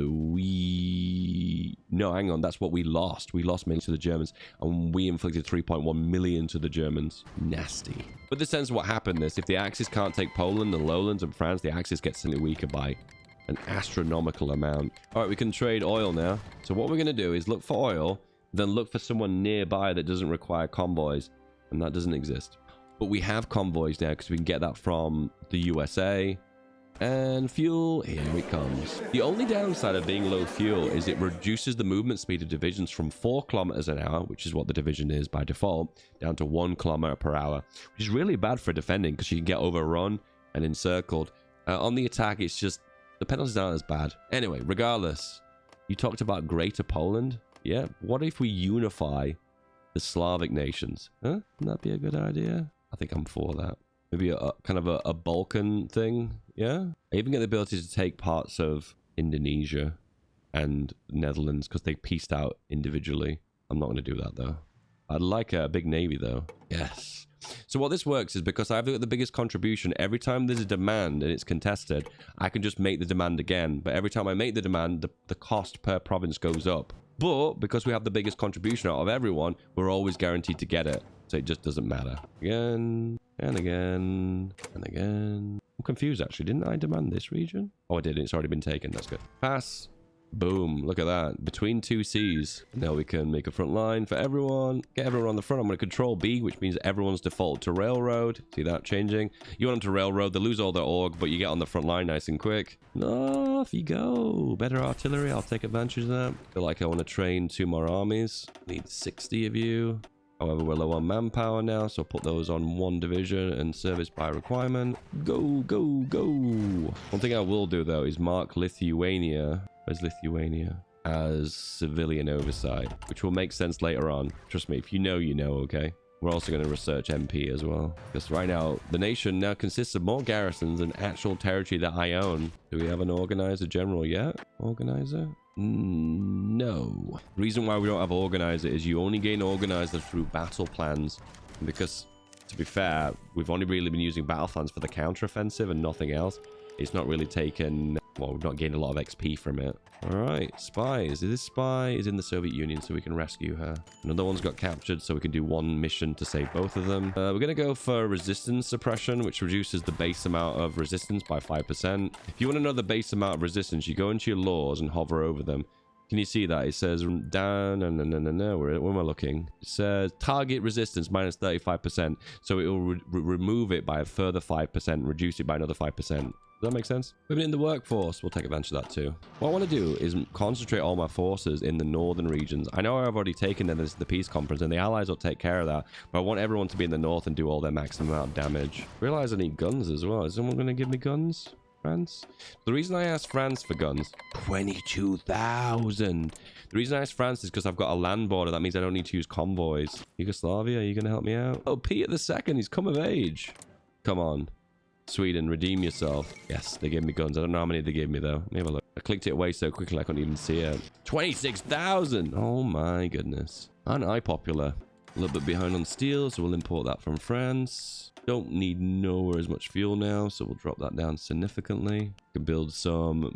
no, hang on, that's what we lost. We lost mainly to the Germans, and we inflicted 3.1 million to the Germans. Nasty. But the sense of what happened is, if the Axis can't take Poland, the Lowlands, and France, the Axis gets slightly weaker by an astronomical amount. All right, we can trade oil now. So what we're going to do is look for oil, then look for someone nearby that doesn't require convoys, and that doesn't exist. But we have convoys now because we can get that from the USA. And fuel, here it comes. The only downside of being low fuel is it reduces the movement speed of divisions from 4 kilometers an hour, which is what the division is by default, down to 1 kilometer per hour, which is really bad for defending because you can get overrun and encircled. On the attack, it's just, the penalties aren't as bad. Anyway, regardless, you talked about Greater Poland. Yeah, what if we unify the Slavic nations? Huh? Wouldn't that be a good idea? I think I'm for that. Maybe a kind of a Balkan thing. Yeah. I even get the ability to take parts of Indonesia and Netherlands because they pieced out individually. I'm not going to do that though. I'd like a big navy though. Yes. So what this works is because I've got the biggest contribution, every time there's a demand and it's contested, I can just make the demand again. But every time I make the demand, the cost per province goes up. But because we have the biggest contribution out of everyone, we're always guaranteed to get it. So it just doesn't matter. Again, and again, and again. I'm confused, actually. Didn't I demand this region? Oh, I did. It's already been taken. That's good. Pass. Boom. Look at that. Between 2 seas. Now we can make a front line for everyone. Get everyone on the front. I'm going to control B, which means everyone's default to railroad. See that changing? You want them to railroad. They lose all their org, but you get on the front line nice and quick. Off you go. Better artillery. I'll take advantage of that. Feel like I want to train 2 more armies. Need 60 of you. However, we're low on manpower now, so I'll put those on 1 division and service by requirement. Go, go, go. One thing I will do, though, is mark Lithuania. Where's Lithuania? As civilian oversight, which will make sense later on. Trust me, if you know, you know, okay? We're also going to research MP as well, because right now the nation now consists of more garrisons than actual territory that I own. Do we have an organizer general yet? Organizer? No. The reason why we don't have organizer is you only gain organizer through battle plans, because to be fair, we've only really been using battle plans for the counteroffensive and nothing else. It's not really taken, well, we've not gained a lot of XP from it. All right, spies. This spy is in the Soviet Union, so we can rescue her. Another one's got captured, so we can do one mission to save both of them. We're going to go for resistance suppression, which reduces the base amount of resistance by 5%. If you want to know the base amount of resistance, you go into your laws and hover over them. Can you see that? It says down, no, where am I looking? It says target resistance minus 35%. So it will remove it by a further 5%, reduce it by another 5%. Does that make sense? Women in the workforce, we'll take advantage of that too. What I want to do is concentrate all my forces in the northern regions. I know I've already taken them as the peace conference, and the allies will take care of that, but I want everyone to be in the north and do all their maximum amount of damage. Realize I need guns as well. Is someone going to give me guns? France? The reason I asked France for guns, 22,000. The reason I asked France is because I've got a land border. That means I don't need to use convoys. Yugoslavia, are you going to help me out? Oh, Peter II, he's come of age. Come on. Sweden, redeem yourself. Yes, they gave me guns. I don't know how many they gave me, though. Let me have a look. I clicked it away so quickly I couldn't even see it. 26,000. Oh, my goodness. Aren't I popular? A little bit behind on steel, so we'll import that from France. Don't need nowhere as much fuel now, so we'll drop that down significantly. We can build some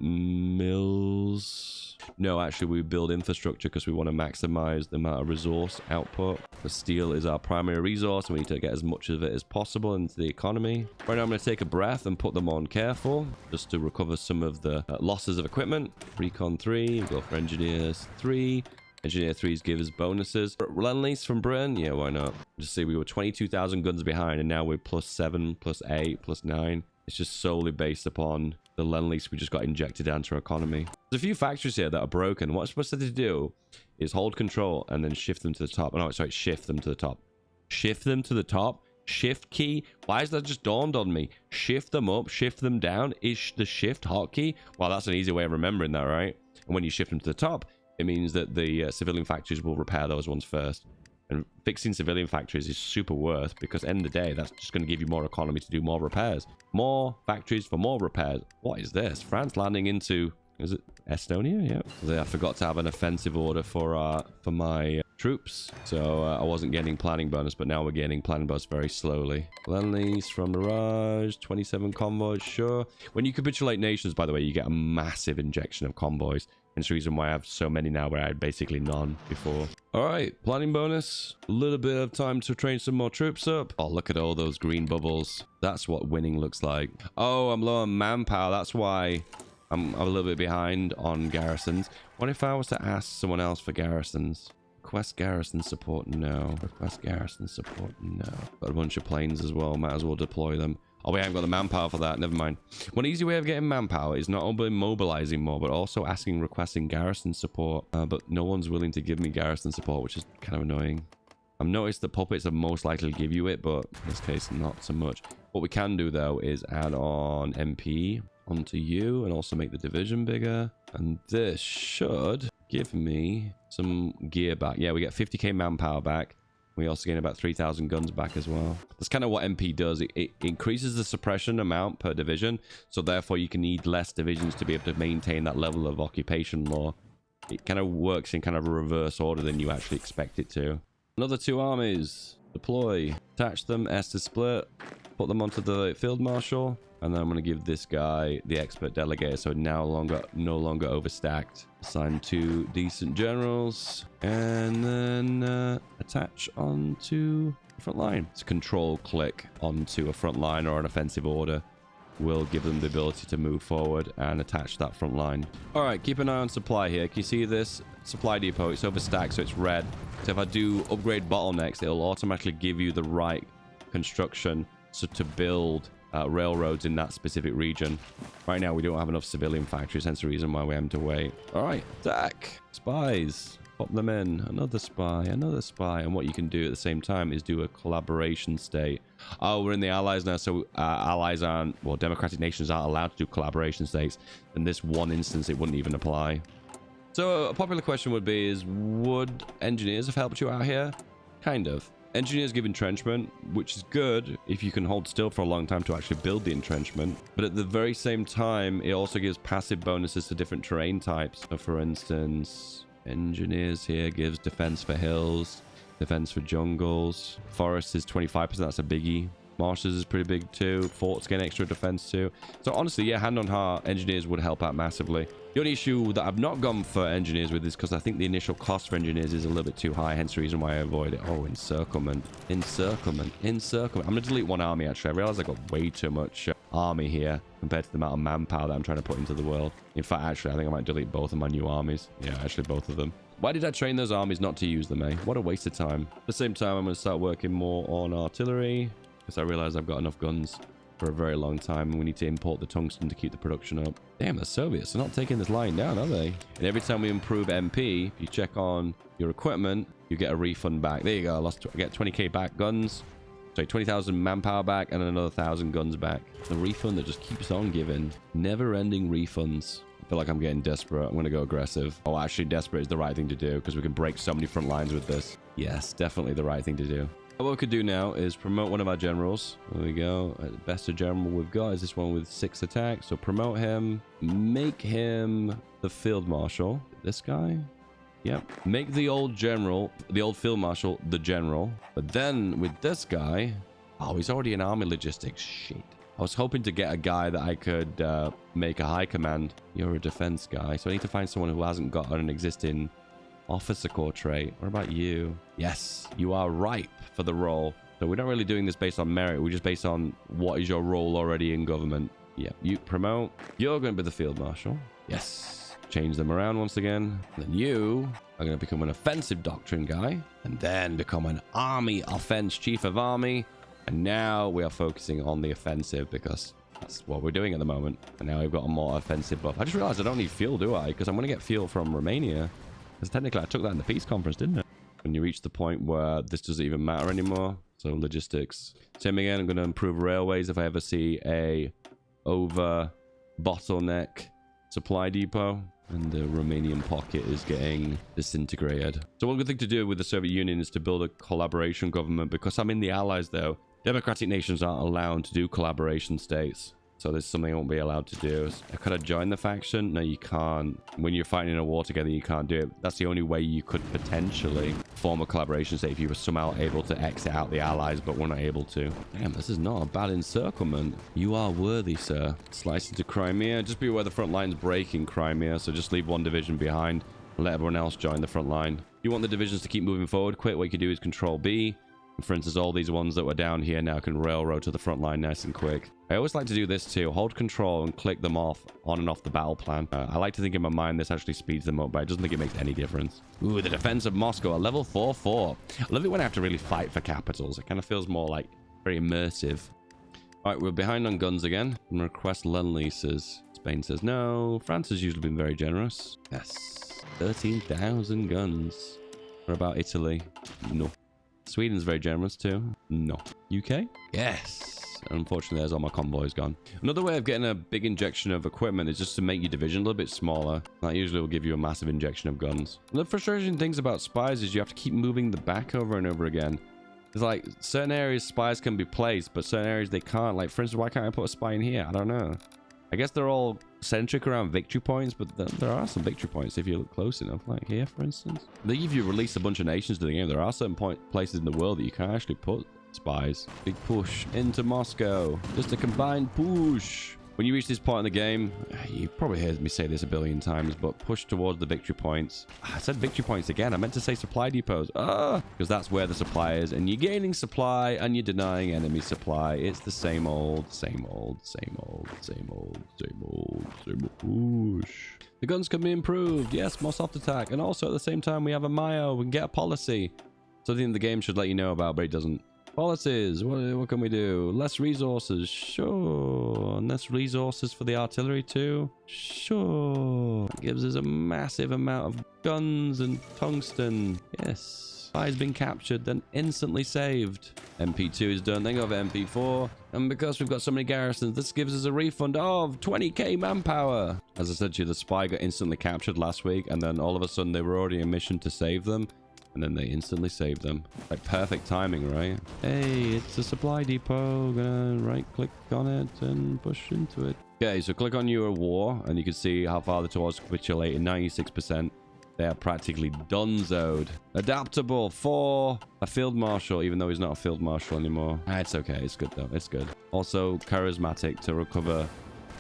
mills. No, actually, we build infrastructure because we want to maximize the amount of resource output. The steel is our primary resource, and we need to get as much of it as possible into the economy. Right now, I'm going to take a breath and put them on careful, just to recover some of the losses of equipment. Recon 3, we'll go for engineers 3. Engineer 3s give us bonuses. Land lease from Britain? Yeah, why not? Just see, we were 22,000 guns behind, and now we're +7, +8, +9. It's just solely based upon the land lease we just got injected into our economy. There's a few factories here that are broken. What I'm supposed to do is hold control and then shift them to the top. Oh, no, sorry, shift them to the top. Shift them to the top? Shift key? Why has that just dawned on me? Shift them up, shift them down. Is the shift hotkey? Well, that's an easy way of remembering that, right? And when you shift them to the top, it means that the civilian factories will repair those ones first. And fixing civilian factories is super worth, because at the end of the day, that's just going to give you more economy to do more repairs. More factories for more repairs. What is this? France landing into... Is it Estonia? Yeah. I forgot to have an offensive order for my troops. So I wasn't getting planning bonus, but now we're getting planning bonus very slowly. Land lease from Mirage, 27 convoys, sure. When you capitulate nations, by the way, you get a massive injection of convoys. Hence the reason why I have so many now, where I had basically none before. All right, planning bonus. A little bit of time to train some more troops up. Oh, look at all those green bubbles. That's what winning looks like. Oh, I'm low on manpower. That's why I'm a little bit behind on garrisons. What if I was to ask someone else for garrisons? Request garrison support? No. Request garrison support? No. Got a bunch of planes as well. Might as well deploy them. Oh, we haven't got the manpower for that. Never mind. One easy way of getting manpower is not only mobilizing more, but also requesting garrison support. But no one's willing to give me garrison support, which is kind of annoying. I've noticed that puppets are most likely to give you it, but in this case, not so much. What we can do, though, is add on MP onto you and also make the division bigger. And this should give me some gear back. Yeah, we get 50k manpower back. We also gain about 3,000 guns back as well. That's kind of what MP does. It increases the suppression amount per division. So therefore, you can need less divisions to be able to maintain that level of occupation law. It kind of works in kind of a reverse order than you actually expect it to. Another 2 armies. Deploy. Attach them. S to split. Put them onto the field marshal. And then I'm going to give this guy the expert delegator, so no longer overstacked. Assign 2 decent generals, and then attach onto the front line. It's a control click onto a front line or an offensive order will give them the ability to move forward and attach that front line. All right, keep an eye on supply here. Can you see this supply depot? It's overstacked, so it's red. So if I do upgrade bottlenecks, it'll automatically give you the right construction to build railroads in that specific region. Right now we don't have enough civilian factories, hence the reason why we have to wait. All right, attack. Spies, pop them in. Another spy, and what you can do at the same time is do a collaboration state. Oh, we're in the allies now, so allies aren't, well, democratic nations aren't allowed to do collaboration states. In this one instance, it wouldn't even apply. So a popular question would be would engineers have helped you out here? Kind of. Engineers give entrenchment, which is good if you can hold still for a long time to actually build the entrenchment. But at the very same time, it also gives passive bonuses to different terrain types. So for instance, engineers here gives defense for hills, defense for jungles. Forests is 25%, that's a biggie. Marshes is pretty big too. Forts get extra defense too. So honestly, yeah, hand on heart, engineers would help out massively. The only issue that I've not gone for engineers with is because I think the initial cost for engineers is a little bit too high, hence the reason why I avoid it. Oh, encirclement. Encirclement. Encirclement. I'm going to delete one army, actually. I realize I got way too much army here compared to the amount of manpower that I'm trying to put into the world. In fact, actually, I think I might delete both of my new armies. Yeah, actually, both of them. Why did I train those armies not to use them, eh? What a waste of time. At the same time, I'm going to start working more on artillery because I realize I've got enough guns for a very long time, and we need to import the tungsten to keep the production up. Damn, the Soviets are not taking this line down, are they? And every time we improve MP, if you check on your equipment, you get a refund back. There you go. I get 20k back guns. Sorry, 20,000 manpower back and another 1,000 guns back. The refund that just keeps on giving. Never-ending refunds. I feel like I'm getting desperate. I'm going to go aggressive. Oh, actually, desperate is the right thing to do because we can break so many front lines with this. Yes, definitely the right thing to do. What we could do now is promote one of our generals. There we go. The best general we've got is this one with 6 attacks. So promote him. Make him the field marshal. This guy? Yep. Make the old general, the old field marshal, the general. But then with this guy... Oh, he's already in army logistics. Shit. I was hoping to get a guy that I could make a high command. You're a defense guy. So I need to find someone who hasn't got an existing officer corps trait. What about you? Yes, you are ripe for the role. So we're not really doing this based on merit. We're just based on what is your role already in government. Yeah, you promote. You're going to be the field marshal. Yes. Change them around once again. And then you are going to become an offensive doctrine guy. And then become an army offense chief of army. And now we are focusing on the offensive because that's what we're doing at the moment. And now we've got a more offensive buff. I just realized I don't need fuel, do I? Because I'm going to get fuel from Romania. Because technically I took that in the peace conference, didn't I? When you reach the point where this doesn't even matter anymore. So logistics. Same again, I'm going to improve railways if I ever see a over bottleneck supply depot. And the Romanian pocket is getting disintegrated. So one good thing to do with the Soviet Union is to build a collaboration government. Because I'm in the Allies though, democratic nations aren't allowed to do collaboration states. So this is something I won't be allowed to do. Could I join the faction? No, you can't. When you're fighting in a war together, you can't do it. That's the only way you could potentially form a collaboration state if you were somehow able to exit out the Allies, but we're not able to. Damn, this is not a bad encirclement. You are worthy, sir. Slice into Crimea. Just be aware the front line's break in Crimea, so just leave one division behind and let everyone else join the front line. If you want the divisions to keep moving forward quick, what you can do is Control B. For instance, all these ones that were down here now can railroad to the front line nice and quick. I always like to do this too. Hold control and click them off on and off the battle plan. I like to think in my mind this actually speeds them up, but it doesn't think it makes any difference. Ooh, the defense of Moscow, a level 4-4. I love it when I have to really fight for capitals. It kind of feels more like very immersive. All right, we're behind on guns again. I'm going to request loan leases. Spain says no. France has usually been very generous. Yes. 13,000 guns. What about Italy? No. Sweden's very generous too. No. UK? Yes. Unfortunately, there's all my convoys gone. Another way of getting a big injection of equipment is just to make your division a little bit smaller. That usually will give you a massive injection of guns. The frustrating things about spies is you have to keep moving the back over and over again. It's like certain areas spies can be placed, but certain areas they can't. Like, for instance, why can't I put a spy in here? I don't know. I guess they're all centric around victory points, but there are some victory points if you look close enough, like here, for instance. If you release a bunch of nations to the game, there are certain places in the world that you can actually put spies. Big push into Moscow. Just a combined push. When you reach this point in the game, you've probably heard me say this a billion times, but push towards the victory points. I said victory points again. I meant to say supply depots. Because that's where the supply is. And you're gaining supply and you're denying enemy supply. It's the same old, same old, same old, same old, same old, same old push. The guns can be improved. Yes, more soft attack. And also at the same time, we have a Mayo. We can get a policy. Something the game should let you know about, but it doesn't. Policies, what can we do? Less resources, sure. And less resources for the artillery too, sure. It gives us a massive amount of guns and tungsten, yes. Spy's been captured, then instantly saved. MP2 is done, then go over MP4. And because we've got so many garrisons, this gives us a refund of 20k manpower. As I said to you, the spy got instantly captured last week, and then all of a sudden they were already in mission to save them. and then they instantly save them. Like perfect timing, right? Hey, it's a supply depot. Gonna right click on it and push into it. Okay, so click on your war and you can see how far the tours capitulated. 96%. They are practically donezoed. Adaptable for a field marshal, even though he's not a field marshal anymore. It's okay. It's good though. It's good. Also charismatic to recover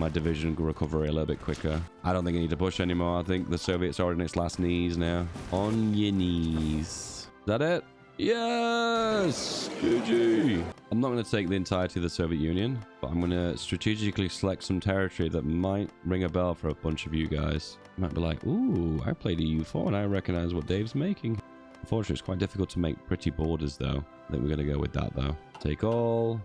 my division recovery a little bit quicker. I don't think I need to push anymore. I think the Soviets are on its last knees now. On your knees. Is that it? Yes! GG! I'm not going to take the entirety of the Soviet Union, but I'm going to strategically select some territory that might ring a bell for a bunch of you guys. You might be like, ooh, I played EU4 and I recognize what Dave's making. Unfortunately, it's quite difficult to make pretty borders, though. I think we're going to go with that, though. Take all,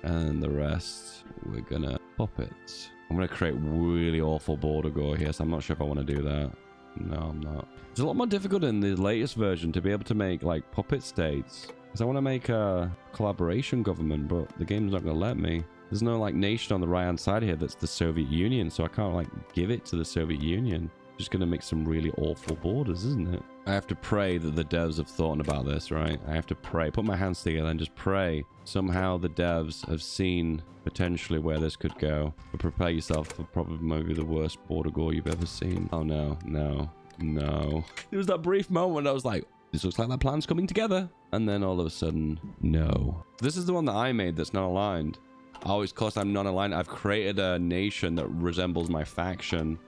and the rest, we're going to pop it. I'm going to create really awful border gore here, so I'm not sure if I want to do that. No, I'm not. It's a lot more difficult in the latest version to be able to make, like, puppet states. Because I want to make a collaboration government, but the game's not going to let me. There's no, like, nation on the right-hand side here that's the Soviet Union, so I can't, like, give it to the Soviet Union. Just going to make some really awful borders, isn't it? I have to pray that the devs have thought about this, right? I have to pray. Put my hands together and just pray. Somehow the devs have seen potentially where this could go. But prepare yourself for probably maybe the worst border gore you've ever seen. Oh, no, no, no. There was that brief moment when I was like, this looks like that plan's coming together. And then all of a sudden, no. This is the one that I made that's not aligned. Oh, it's because I'm not aligned. I've created a nation that resembles my faction,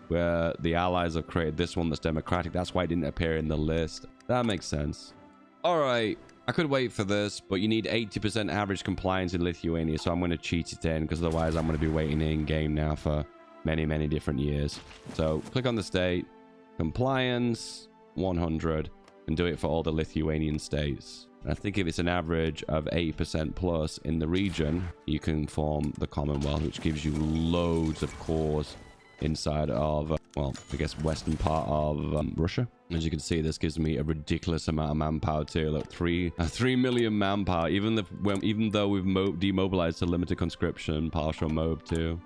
where the allies have created this one that's democratic. That's why it didn't appear in the list. That makes sense. All right. I could wait for this, but you need 80% average compliance in Lithuania, so I'm going to cheat it in, because otherwise I'm going to be waiting in game now for many, many different years. So click on the state, compliance, 100, and do it for all the Lithuanian states. And I think if it's an average of 80% plus in the region, you can form the Commonwealth, which gives you loads of cores inside of, well, I guess western part of Russia. As you can see, this gives me a ridiculous amount of manpower too. Look, 3 million manpower, even though we've demobilized to limited conscription, partial mob too.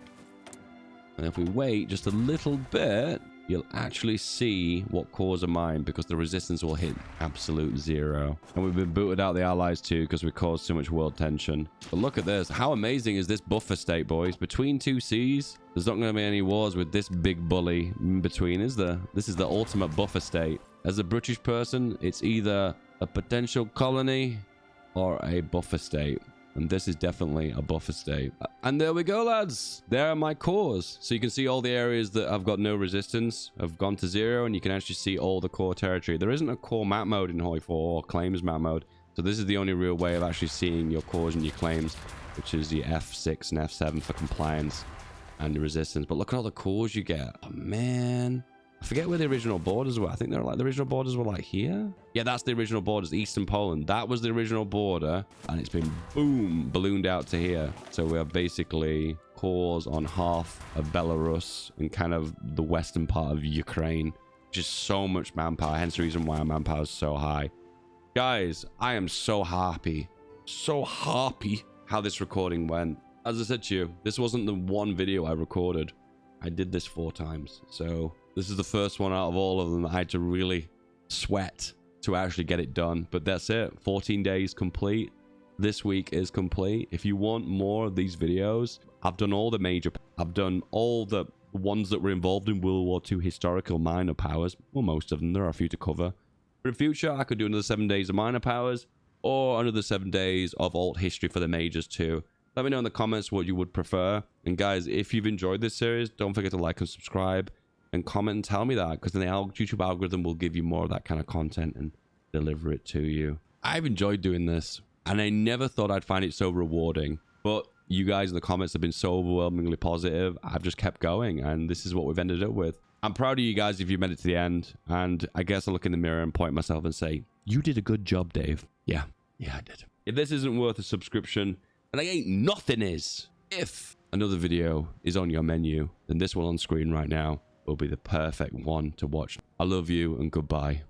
And if we wait just a little bit, you'll actually see what cores are mine, because the resistance will hit absolute 0. And we've been booted out the allies too, because we caused so much world tension. But look at this. How amazing is this buffer state, boys? Between two seas, there's not going to be any wars with this big bully in between, is there? This is the ultimate buffer state. As a British person, it's either a potential colony or a buffer state. And this is definitely a buffer state. And there we go, lads. There are my cores. So you can see all the areas that have got no resistance have gone to 0, and you can actually see all the core territory. There isn't a core map mode in Hoi 4 or claims map mode. So this is the only real way of actually seeing your cores and your claims, which is the F6 and F7 for compliance and the resistance. But look at all the cores you get. Oh, man. I forget where the original borders were. I think they're like, the original borders were like here. Yeah, that's the original borders, Eastern Poland. That was the original border, and it's been boom, ballooned out to here. So we are basically cores on half of Belarus and kind of the western part of Ukraine. Just so much manpower, hence the reason why our manpower is so high. Guys, I am so happy how this recording went. As I said to you, this wasn't the one video I recorded. I did this 4 times, so this is the first one out of all of them that I had to really sweat to actually get it done. But that's it. 14 days complete. This week is complete. If you want more of these videos, I've done all the major... I've done all the ones that were involved in World War II historical minor powers. Well, most of them. There are a few to cover. But in future, I could do another 7 days of minor powers, or another 7 days of alt history for the majors too. Let me know in the comments what you would prefer. And guys, if you've enjoyed this series, don't forget to like and subscribe. And comment and tell me that, because then the YouTube algorithm will give you more of that kind of content and deliver it to you. I've enjoyed doing this, and I never thought I'd find it so rewarding. But you guys in the comments have been so overwhelmingly positive. I've just kept going, and this is what we've ended up with. I'm proud of you guys if you made it to the end, and I guess I'll look in the mirror and point at myself and say, you did a good job, Dave. Yeah, I did. If this isn't worth a subscription, and I ain't nothing is. If another video is on your menu, then this one on screen right now will be the perfect one to watch. I love you and goodbye.